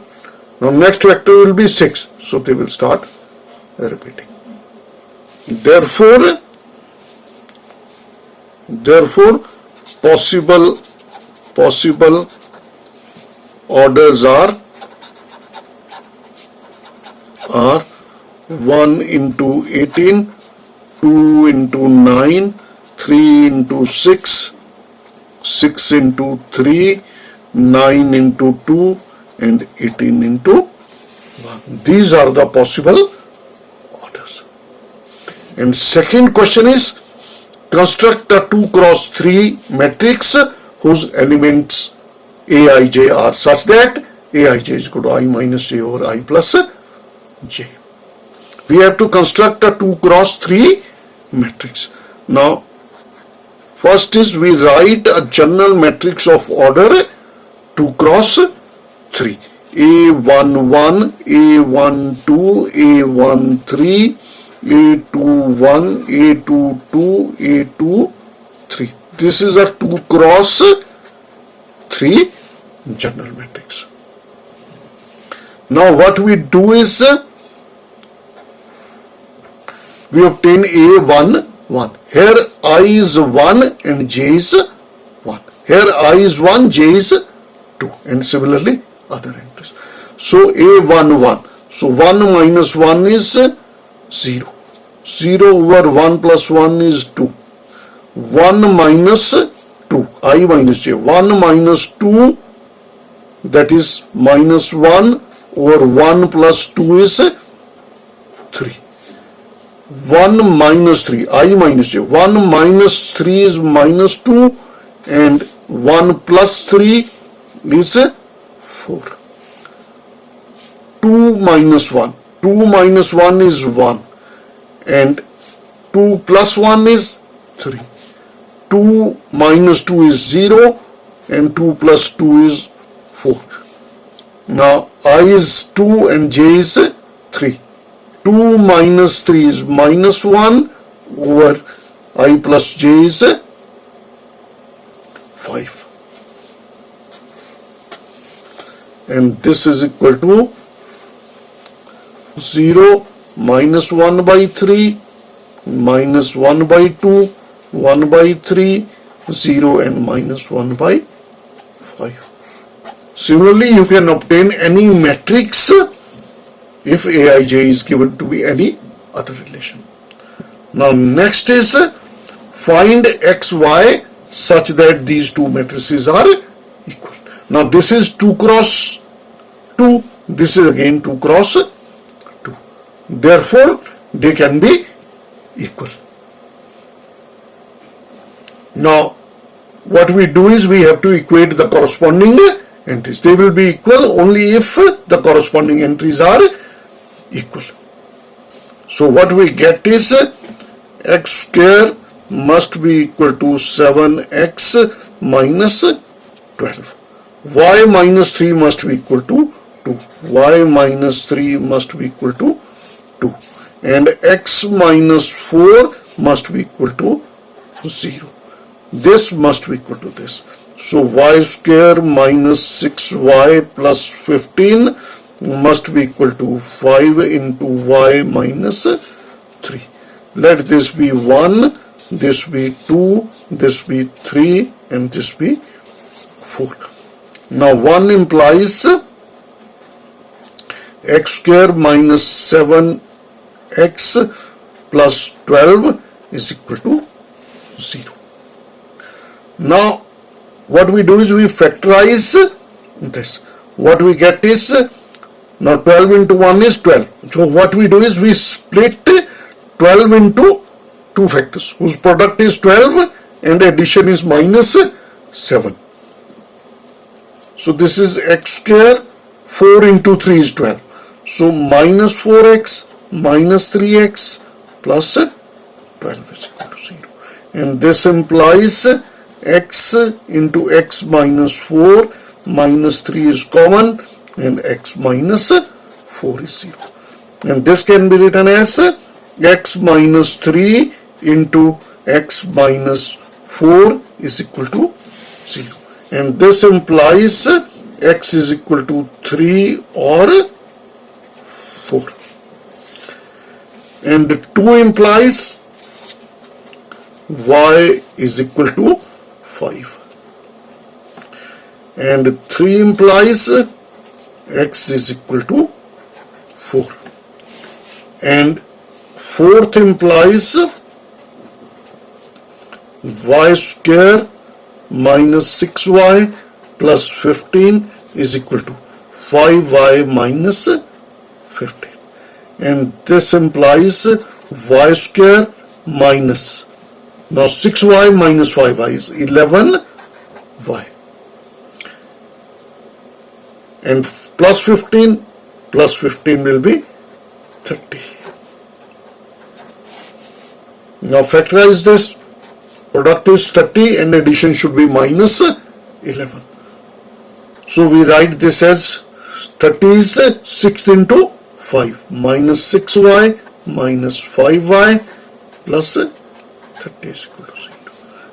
Now next factor will be 6. So they will start repeating. Therefore possible orders are 1 into 18, 2 into 9, 3 into 6, 6 into 3, 9 into 2 and 18 into 1. These are the possible orders. And second question is, construct a 2 cross 3 matrix whose elements Aij are such that Aij is equal to I minus j over I plus j. We have to construct a 2 cross 3 matrix. Now, first is we write a general matrix of order 2 cross 3. A11, A12, A13, A21, A22, A23. This is a 2 cross 3 general matrix. Now what we do is we obtain A1, 1. Here I is 1 and j is 1. Here I is 1, j is 2, and similarly other entries. So A1, 1. So 1 minus 1 is 0. 0 over 1 plus 1 is 2. 1 minus 2, I minus j. 1 minus 2, that is minus 1 over 1 plus 2 is 3. 1 minus 3, I minus j. 1 minus 3 is minus 2, and 1 plus 3 is 4. 2 minus 1. 2 minus 1 is 1, and 2 plus 1 is 3. 2 minus 2 is 0, and 2 plus 2 is 4. Now I is 2 and j is 3. 2 minus 3 is minus 1 over I plus j is 5. And this is equal to 0, minus 1 by 3, minus 1 by 2, 1 by 3, 0, and minus 1 by 5. Similarly, you can obtain any matrix if Aij is given to be any other relation. Now next is find xy such that these two matrices are equal. Now this is 2 cross 2, this is again 2 cross 2. Therefore, they can be equal. Now what we do is we have to equate the corresponding entries. They will be equal only if the corresponding entries are equal. So what we get is x square must be equal to 7x minus 12. Y minus 3 must be equal to 2. Y minus 3 must be equal to 2. And x minus 4 must be equal to 0. This must be equal to this. So y square minus 6y plus 15 must be equal to 5 into y minus 3. Let this be 1, this be 2, this be 3, and this be 4. Now 1 implies x square minus 7x plus 12 is equal to 0. Now what we do is we factorize this. What we get is, now 12 into 1 is 12. So what we do is we split 12 into 2 factors whose product is 12 and addition is minus 7. So this is x square, 4 into 3 is 12. So minus 4x minus 3x plus 12 is equal to 0. And this implies x into x minus 4 minus 3 is common, and x minus 4 is 0. And this can be written as x minus 3 into x minus 4 is equal to 0. And this implies x is equal to 3 or 4. And 2 implies y is equal to 5. And 3 implies x is equal to 4. And 4th implies y square minus 6y plus 15 is equal to 5y minus 15. And this implies y square minus, now 6y minus 5y is 11y. and plus 15 will be 30. Now factorize this. Product is 30 and addition should be minus 11. So we write this as 30 is 6 into 5 minus 6y minus 5y plus 30 is equal to 0.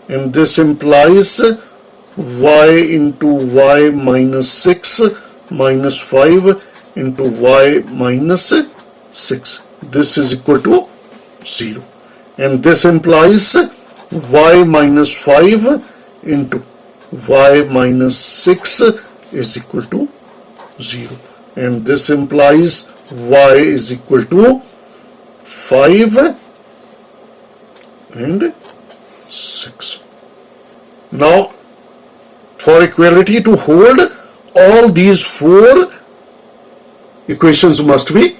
And this implies y into y minus 6 minus 5 into y minus 6. This is equal to 0. And this implies y minus 5 into y minus 6 is equal to 0. And this implies y is equal to 5 and 6. Now, for equality to hold, all these four equations must be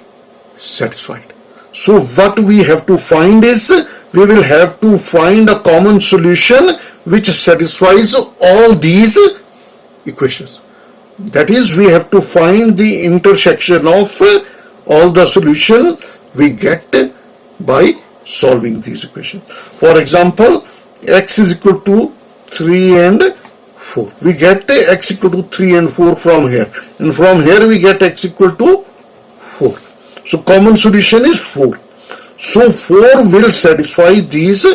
satisfied. So what we have to find is, we will have to find a common solution which satisfies all these equations. That is, we have to find the intersection of all the solution we get by solving these equations. For example, x is equal to 3 and 4. We get x equal to 3 and 4 from here. And from here we get x equal to 4. So common solution is 4. So 4 will satisfy these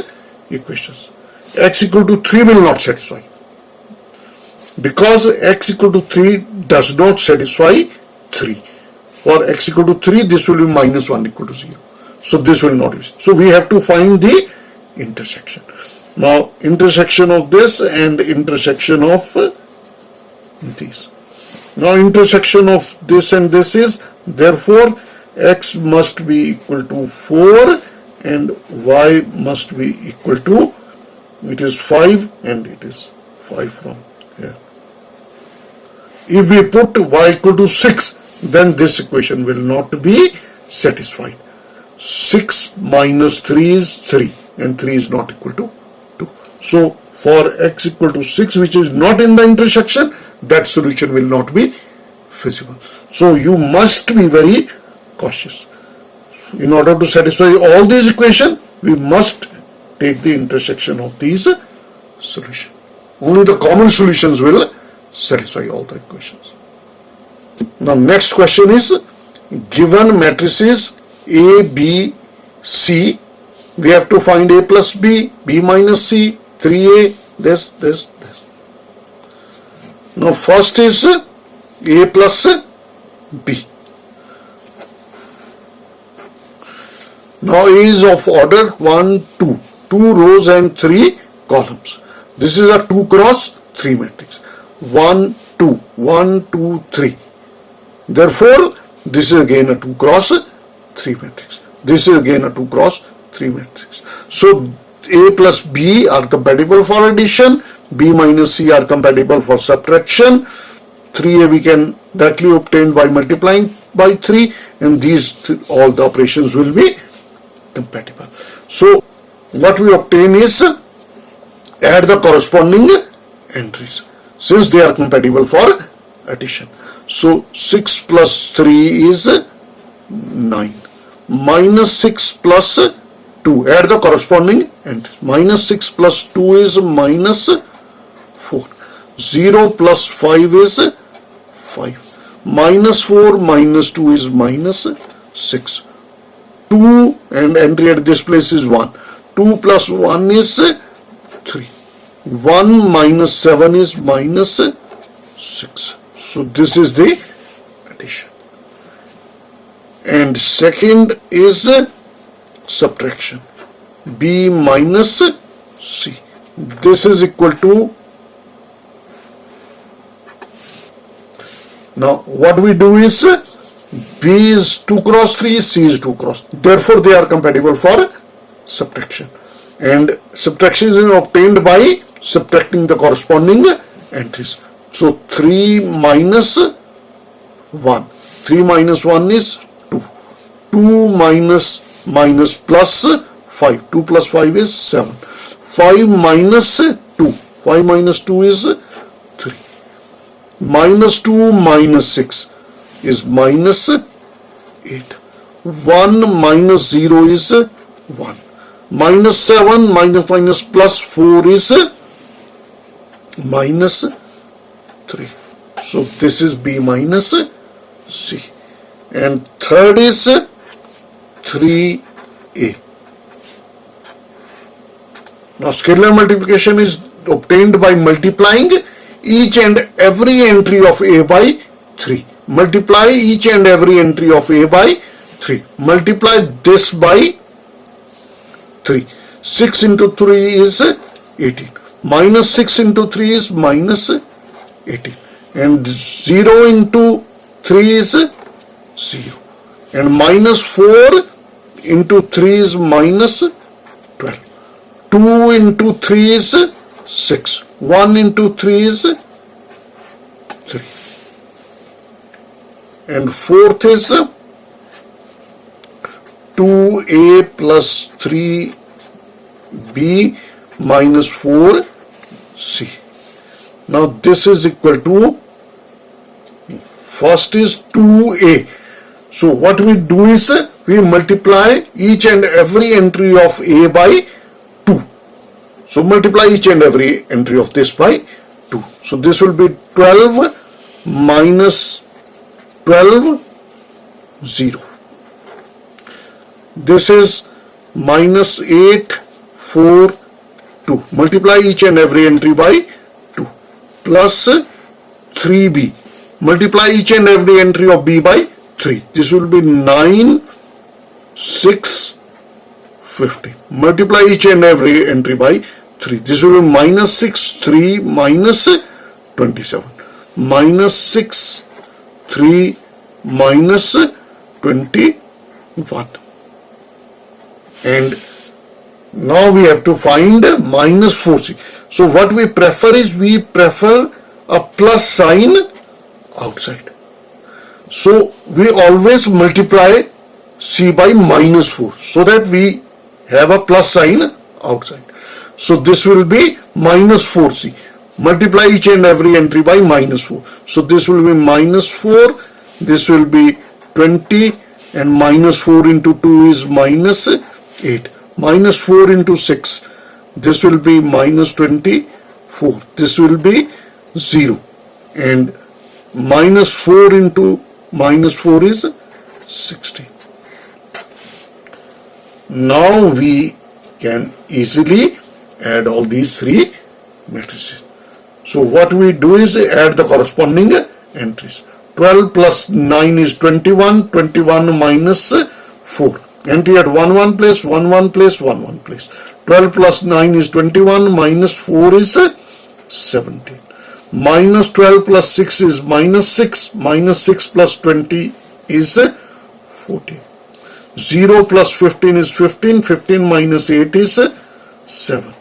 equations. X equal to 3 will not satisfy. Because x equal to 3 does not satisfy 3. For x equal to 3, this will be minus 1 equal to 0. So this will not be. So we have to find the intersection. Now intersection of this and intersection of this. Now intersection of this and this is, therefore x must be equal to 4 and y must be equal to, it is 5 and it is 5 from here. If we put y equal to 6, then this equation will not be satisfied. 6 minus 3 is 3 and 3 is not equal to 2. So for x equal to 6, which is not in the intersection, that solution will not be feasible. So you must be very cautious. In order to satisfy all these equations, we must take the intersection of these solutions. Only the common solutions will satisfy all the equations. Now next question is, given matrices A, B, C, we have to find A plus B, B minus C, 3A, this. Now first is A plus B. Now A is of order 1, 2. 2 rows and 3 columns. This is a 2 cross 3 matrix. 1, 2, 1, 2, 3. Therefore, this is again a 2 cross 3 matrix. This is again a 2 cross 3 matrix. So A plus B are compatible for addition. B minus C are compatible for subtraction. 3A we can directly obtain by multiplying by 3, and these all the operations will be compatible. So what we obtain is, add the corresponding entries since they are compatible for addition. So 6 plus 3 is 9. Minus 6 plus 2. Add the corresponding entries. Minus 6 plus 2 is minus 4. 0 plus 5 is 5. Minus 4 minus 2 is minus 6. 2 and entry at this place is 1. 2 plus 1 is 3. 1 minus 7 is minus 6. So this is the addition. And second is subtraction. B minus C. This is equal to, now what we do is, B is 2 cross 3, C is 2 cross. Therefore they are compatible for subtraction. And subtraction is obtained by subtracting the corresponding entries. So 3 minus 1. 3 minus 1 is 2. 2 minus plus 5. 2 plus 5 is 7. 5 minus 2. 5 minus 2 is 3. Minus 2 minus 6 is minus 8. 1 minus 0 is 1. Minus 7 minus plus 4 is minus 3. So this is B minus C. And third is 3A. Now scalar multiplication is obtained by multiplying each and every entry of A by 3. Multiply each and every entry of A by 3. Multiply this by 3. 6 into 3 is 18. Minus 6 into 3 is minus 18. And 0 into 3 is 0. And minus 4 into 3 is minus 12. 2 into 3 is 6. 1 into 3 is 3. And fourth is 2A plus 3B minus 4C. Now this is equal to, first is 2A. So what we do is we multiply each and every entry of A by 2. So multiply each and every entry of this by 2. So this will be 12 minus 12, 0. This is minus 8, 4, 2. Multiply each and every entry by 2. Plus 3B. Multiply each and every entry of B by 3. This will be 9, 6, 15. Multiply each and every entry by 3. This will be minus 6, 3, minus 27. Minus 6, 3, minus 21. And now we have to find minus 4C. So what we prefer is we prefer a plus sign outside. So we always multiply C by minus 4 so that we have a plus sign outside. So this will be minus 4C. Multiply each and every entry by minus 4. So this will be minus 4. This will be 20. And minus 4 into 2 is minus 8. Minus 4 into 6. This will be minus 24. This will be 0. And minus 4 into minus 4 is 16. Now we can easily add all these three matrices. So what we do is add the corresponding entries. 12 plus 9 is 21. 21 minus 4. Entry at 1 1 place, 1 1 place, 1 1 place. 12 plus 9 is 21. Minus 4 is 17. Minus 12 plus 6 is minus 6. Minus 6 plus 20 is 14. 0 plus 15 is 15. 15 minus 8 is 7.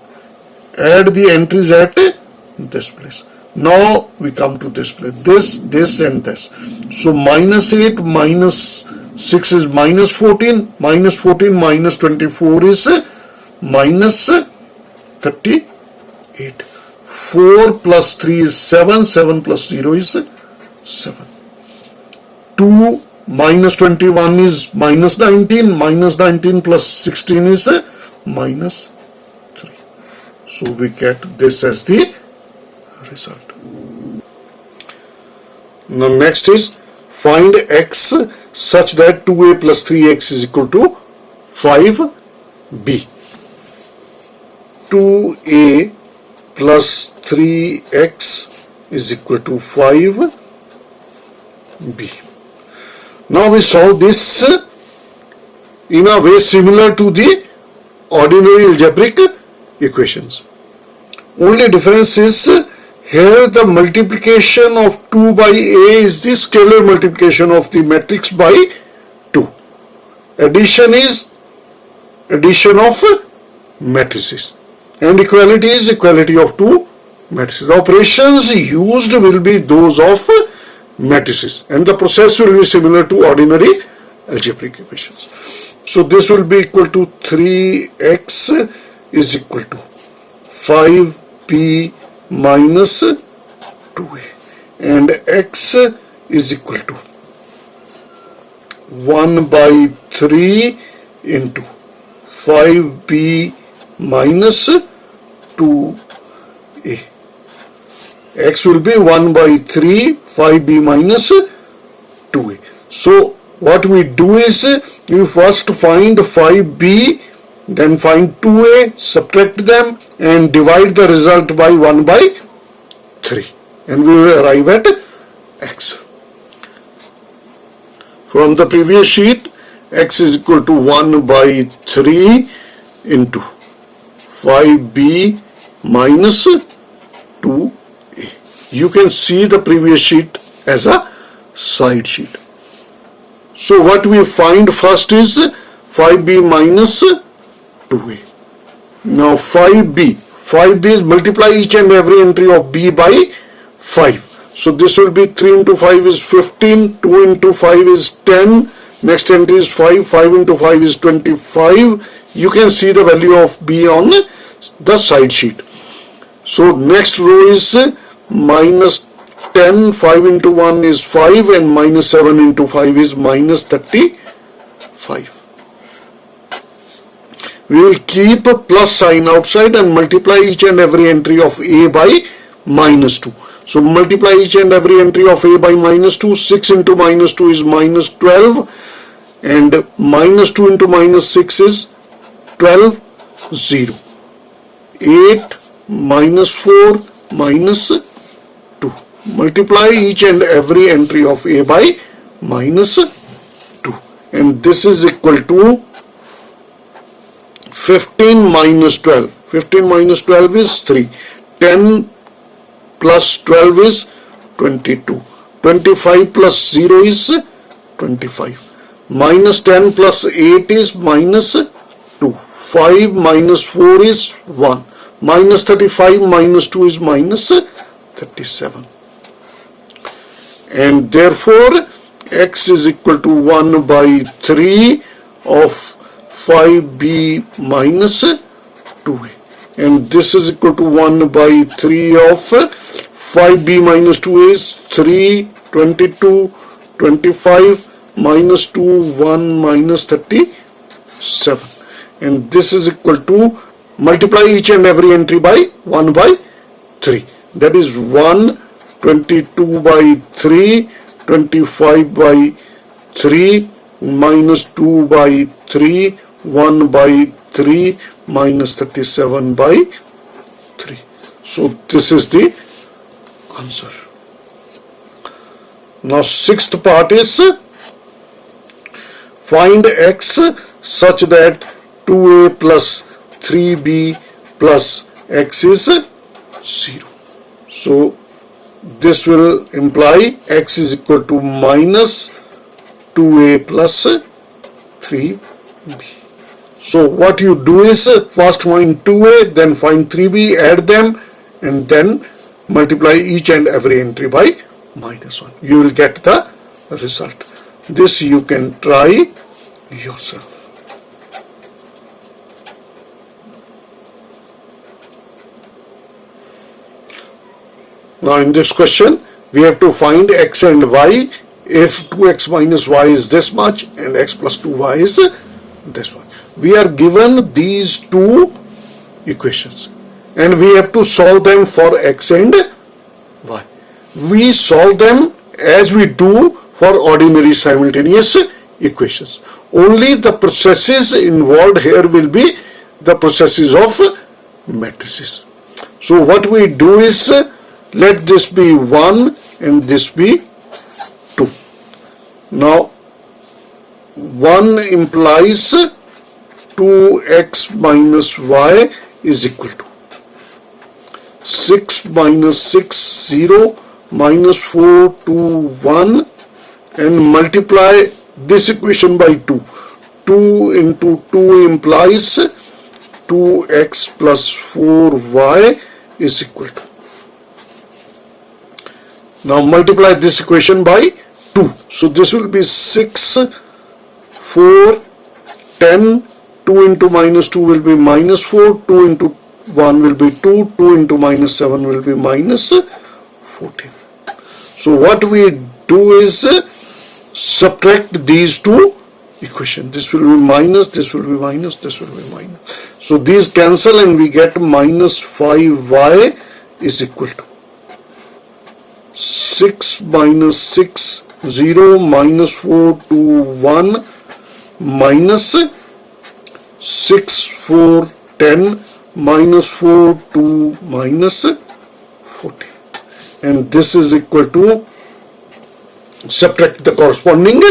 Add the entries at this place. Now we come to this place. This and this. So minus 8 minus 6 is minus 14. Minus 14 minus 24 is minus 38. 4 plus 3 is 7. 7 plus 0 is 7. 2 minus 21 is minus 19. Minus 19 plus 16 is minus 3. So we get this as the result. Now next is find x such that 2a plus 3x is equal to 5b. 2a plus 3x is equal to 5b. Now we solve this in a way similar to the ordinary algebraic equations. Only difference is here the multiplication of 2 by a is the scalar multiplication of the matrix by 2. Addition is addition of matrices. And equality is equality of two matrices. The operations used will be those of matrices. And the process will be similar to ordinary algebraic equations. So this will be equal to 3x is equal to 5b minus 2a. and x is equal to 1 by 3 into 5b minus 2a. X will be 1 by 3, 5b minus 2a. So what we do is, you first find 5b, then find 2a, subtract them and divide the result by 1 by 3, and we will arrive at x. From the previous sheet, x is equal to 1 by 3 into 5b minus 2a. You can see the previous sheet as a side sheet. So what we find first is 5b minus 2a. Now 5b is multiply each and every entry of b by 5. So this will be 3 into 5 is 15, 2 into 5 is 10, next entry is 5, 5 into 5 is 25. You can see the value of b on the side sheet. So next row is minus 10, 5 into 1 is 5, and minus 7 into 5 is minus 35. We will keep a plus sign outside and multiply each and every entry of a by minus 2. So multiply each and every entry of a by minus 2. 6 into minus 2 is minus 12, and minus 2 into minus 6 is 12, 0. 8 minus 4 minus 2. Multiply each and every entry of a by minus 2, and this is equal to 15 minus 12. 15 minus 12 is 3. 10 plus 12 is 22. 25 plus 0 is 25. Minus 10 plus 8 is minus 2. 5 minus 4 is 1. Minus 35 minus 2 is minus 37. And therefore x is equal to 1 by 3 of 5b minus 2a. And this is equal to 1 by 3 of 5b minus 2a is 3, 22, 25, minus 2, 1, minus 37. And this is equal to, multiply each and every entry by 1 by 3. That is 1, 22 by 3, 25 by 3, minus 2 by 3, 1 by 3, minus 37 by 3. So this is the answer. Now sixth part is, find x such that 2a plus 3b plus x is 0. So this will imply x is equal to minus 2a plus 3b. So what you do is, first find 2a, then find 3b, add them, and then multiply each and every entry by minus 1. You will get the result. This you can try yourself. Now in this question, we have to find x and y. If 2x minus y is this much and x plus 2y is this much. We are given these two equations and we have to solve them for x and y. We solve them as we do for ordinary simultaneous equations. Only the processes involved here will be the processes of matrices. So what we do is, let this be 1 and this be 2. Now 1 implies 2x minus y is equal to 6 minus 6, 0, minus 4, 2, 1, and multiply this equation by 2. 2 into 2 implies 2x plus 4y is equal to. Now multiply this equation by 2. So this will be 6, 4, 10, 2 into minus 2 will be minus 4, 2 into 1 will be 2, 2 into minus 7 will be minus 14. So what we do is subtract these two equations. This will be minus, this will be minus, this will be minus. So these cancel and we get minus 5y is equal to 6 minus 6, 0, minus 4, 2, 1, minus 6, 4, 10, minus 4, 2, minus 14. And this is equal to, subtract the corresponding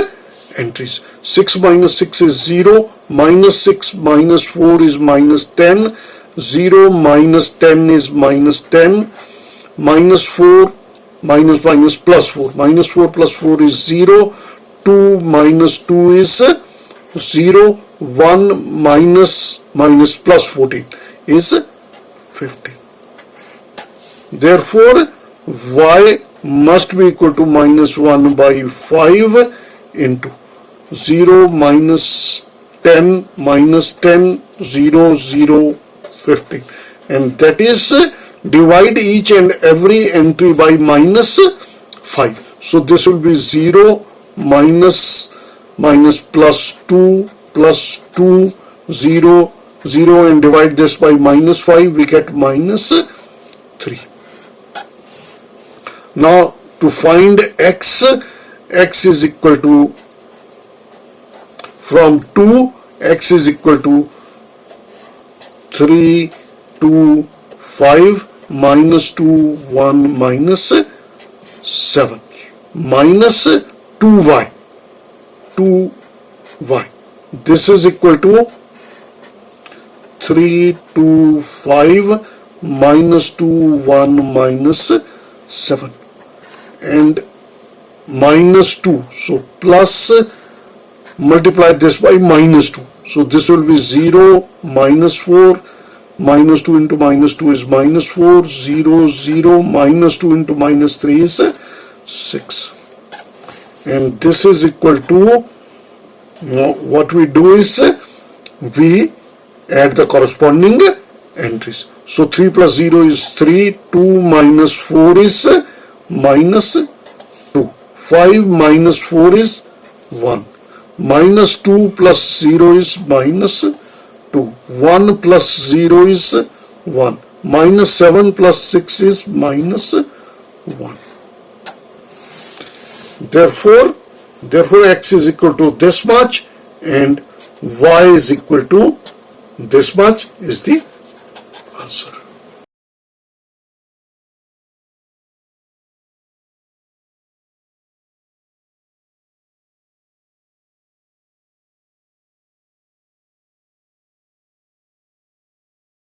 entries. 6 minus 6 is 0, minus 6 minus 4 is minus 10, 0 minus 10 is minus 10, minus 4 minus minus plus 4, minus 4 plus 4 is 0, 2 minus 2 is 0, 1 minus minus plus 14 is 15. Therefore, y must be equal to minus 1 by 5 into 0 minus 10 minus 10, 0, 0, 15. And that is, divide each and every entry by minus 5. So this will be 0 minus minus plus 2 plus 2, 0, 0, and divide this by minus 5, we get minus 3. Now to find x, x is equal to, from 2, x is equal to 3, 2, 5, minus 2, 1, minus 7, minus 2y, 2y. This is equal to 3, 2, 5, minus 2, 1, minus 7, and minus 2. So plus, multiply this by minus 2. So this will be 0, minus 4, minus 2 into minus 2 is minus 4, 0, 0, minus 2 into minus 3 is 6. And this is equal to, what we do is, we add the corresponding entries. So 3 plus 0 is 3, 2 minus 4 is minus 2, 5 minus 4 is 1, minus 2 plus 0 is minus 2, 1 plus 0 is 1, minus 7 plus 6 is minus 1. Therefore x is equal to this much and y is equal to this much is the answer.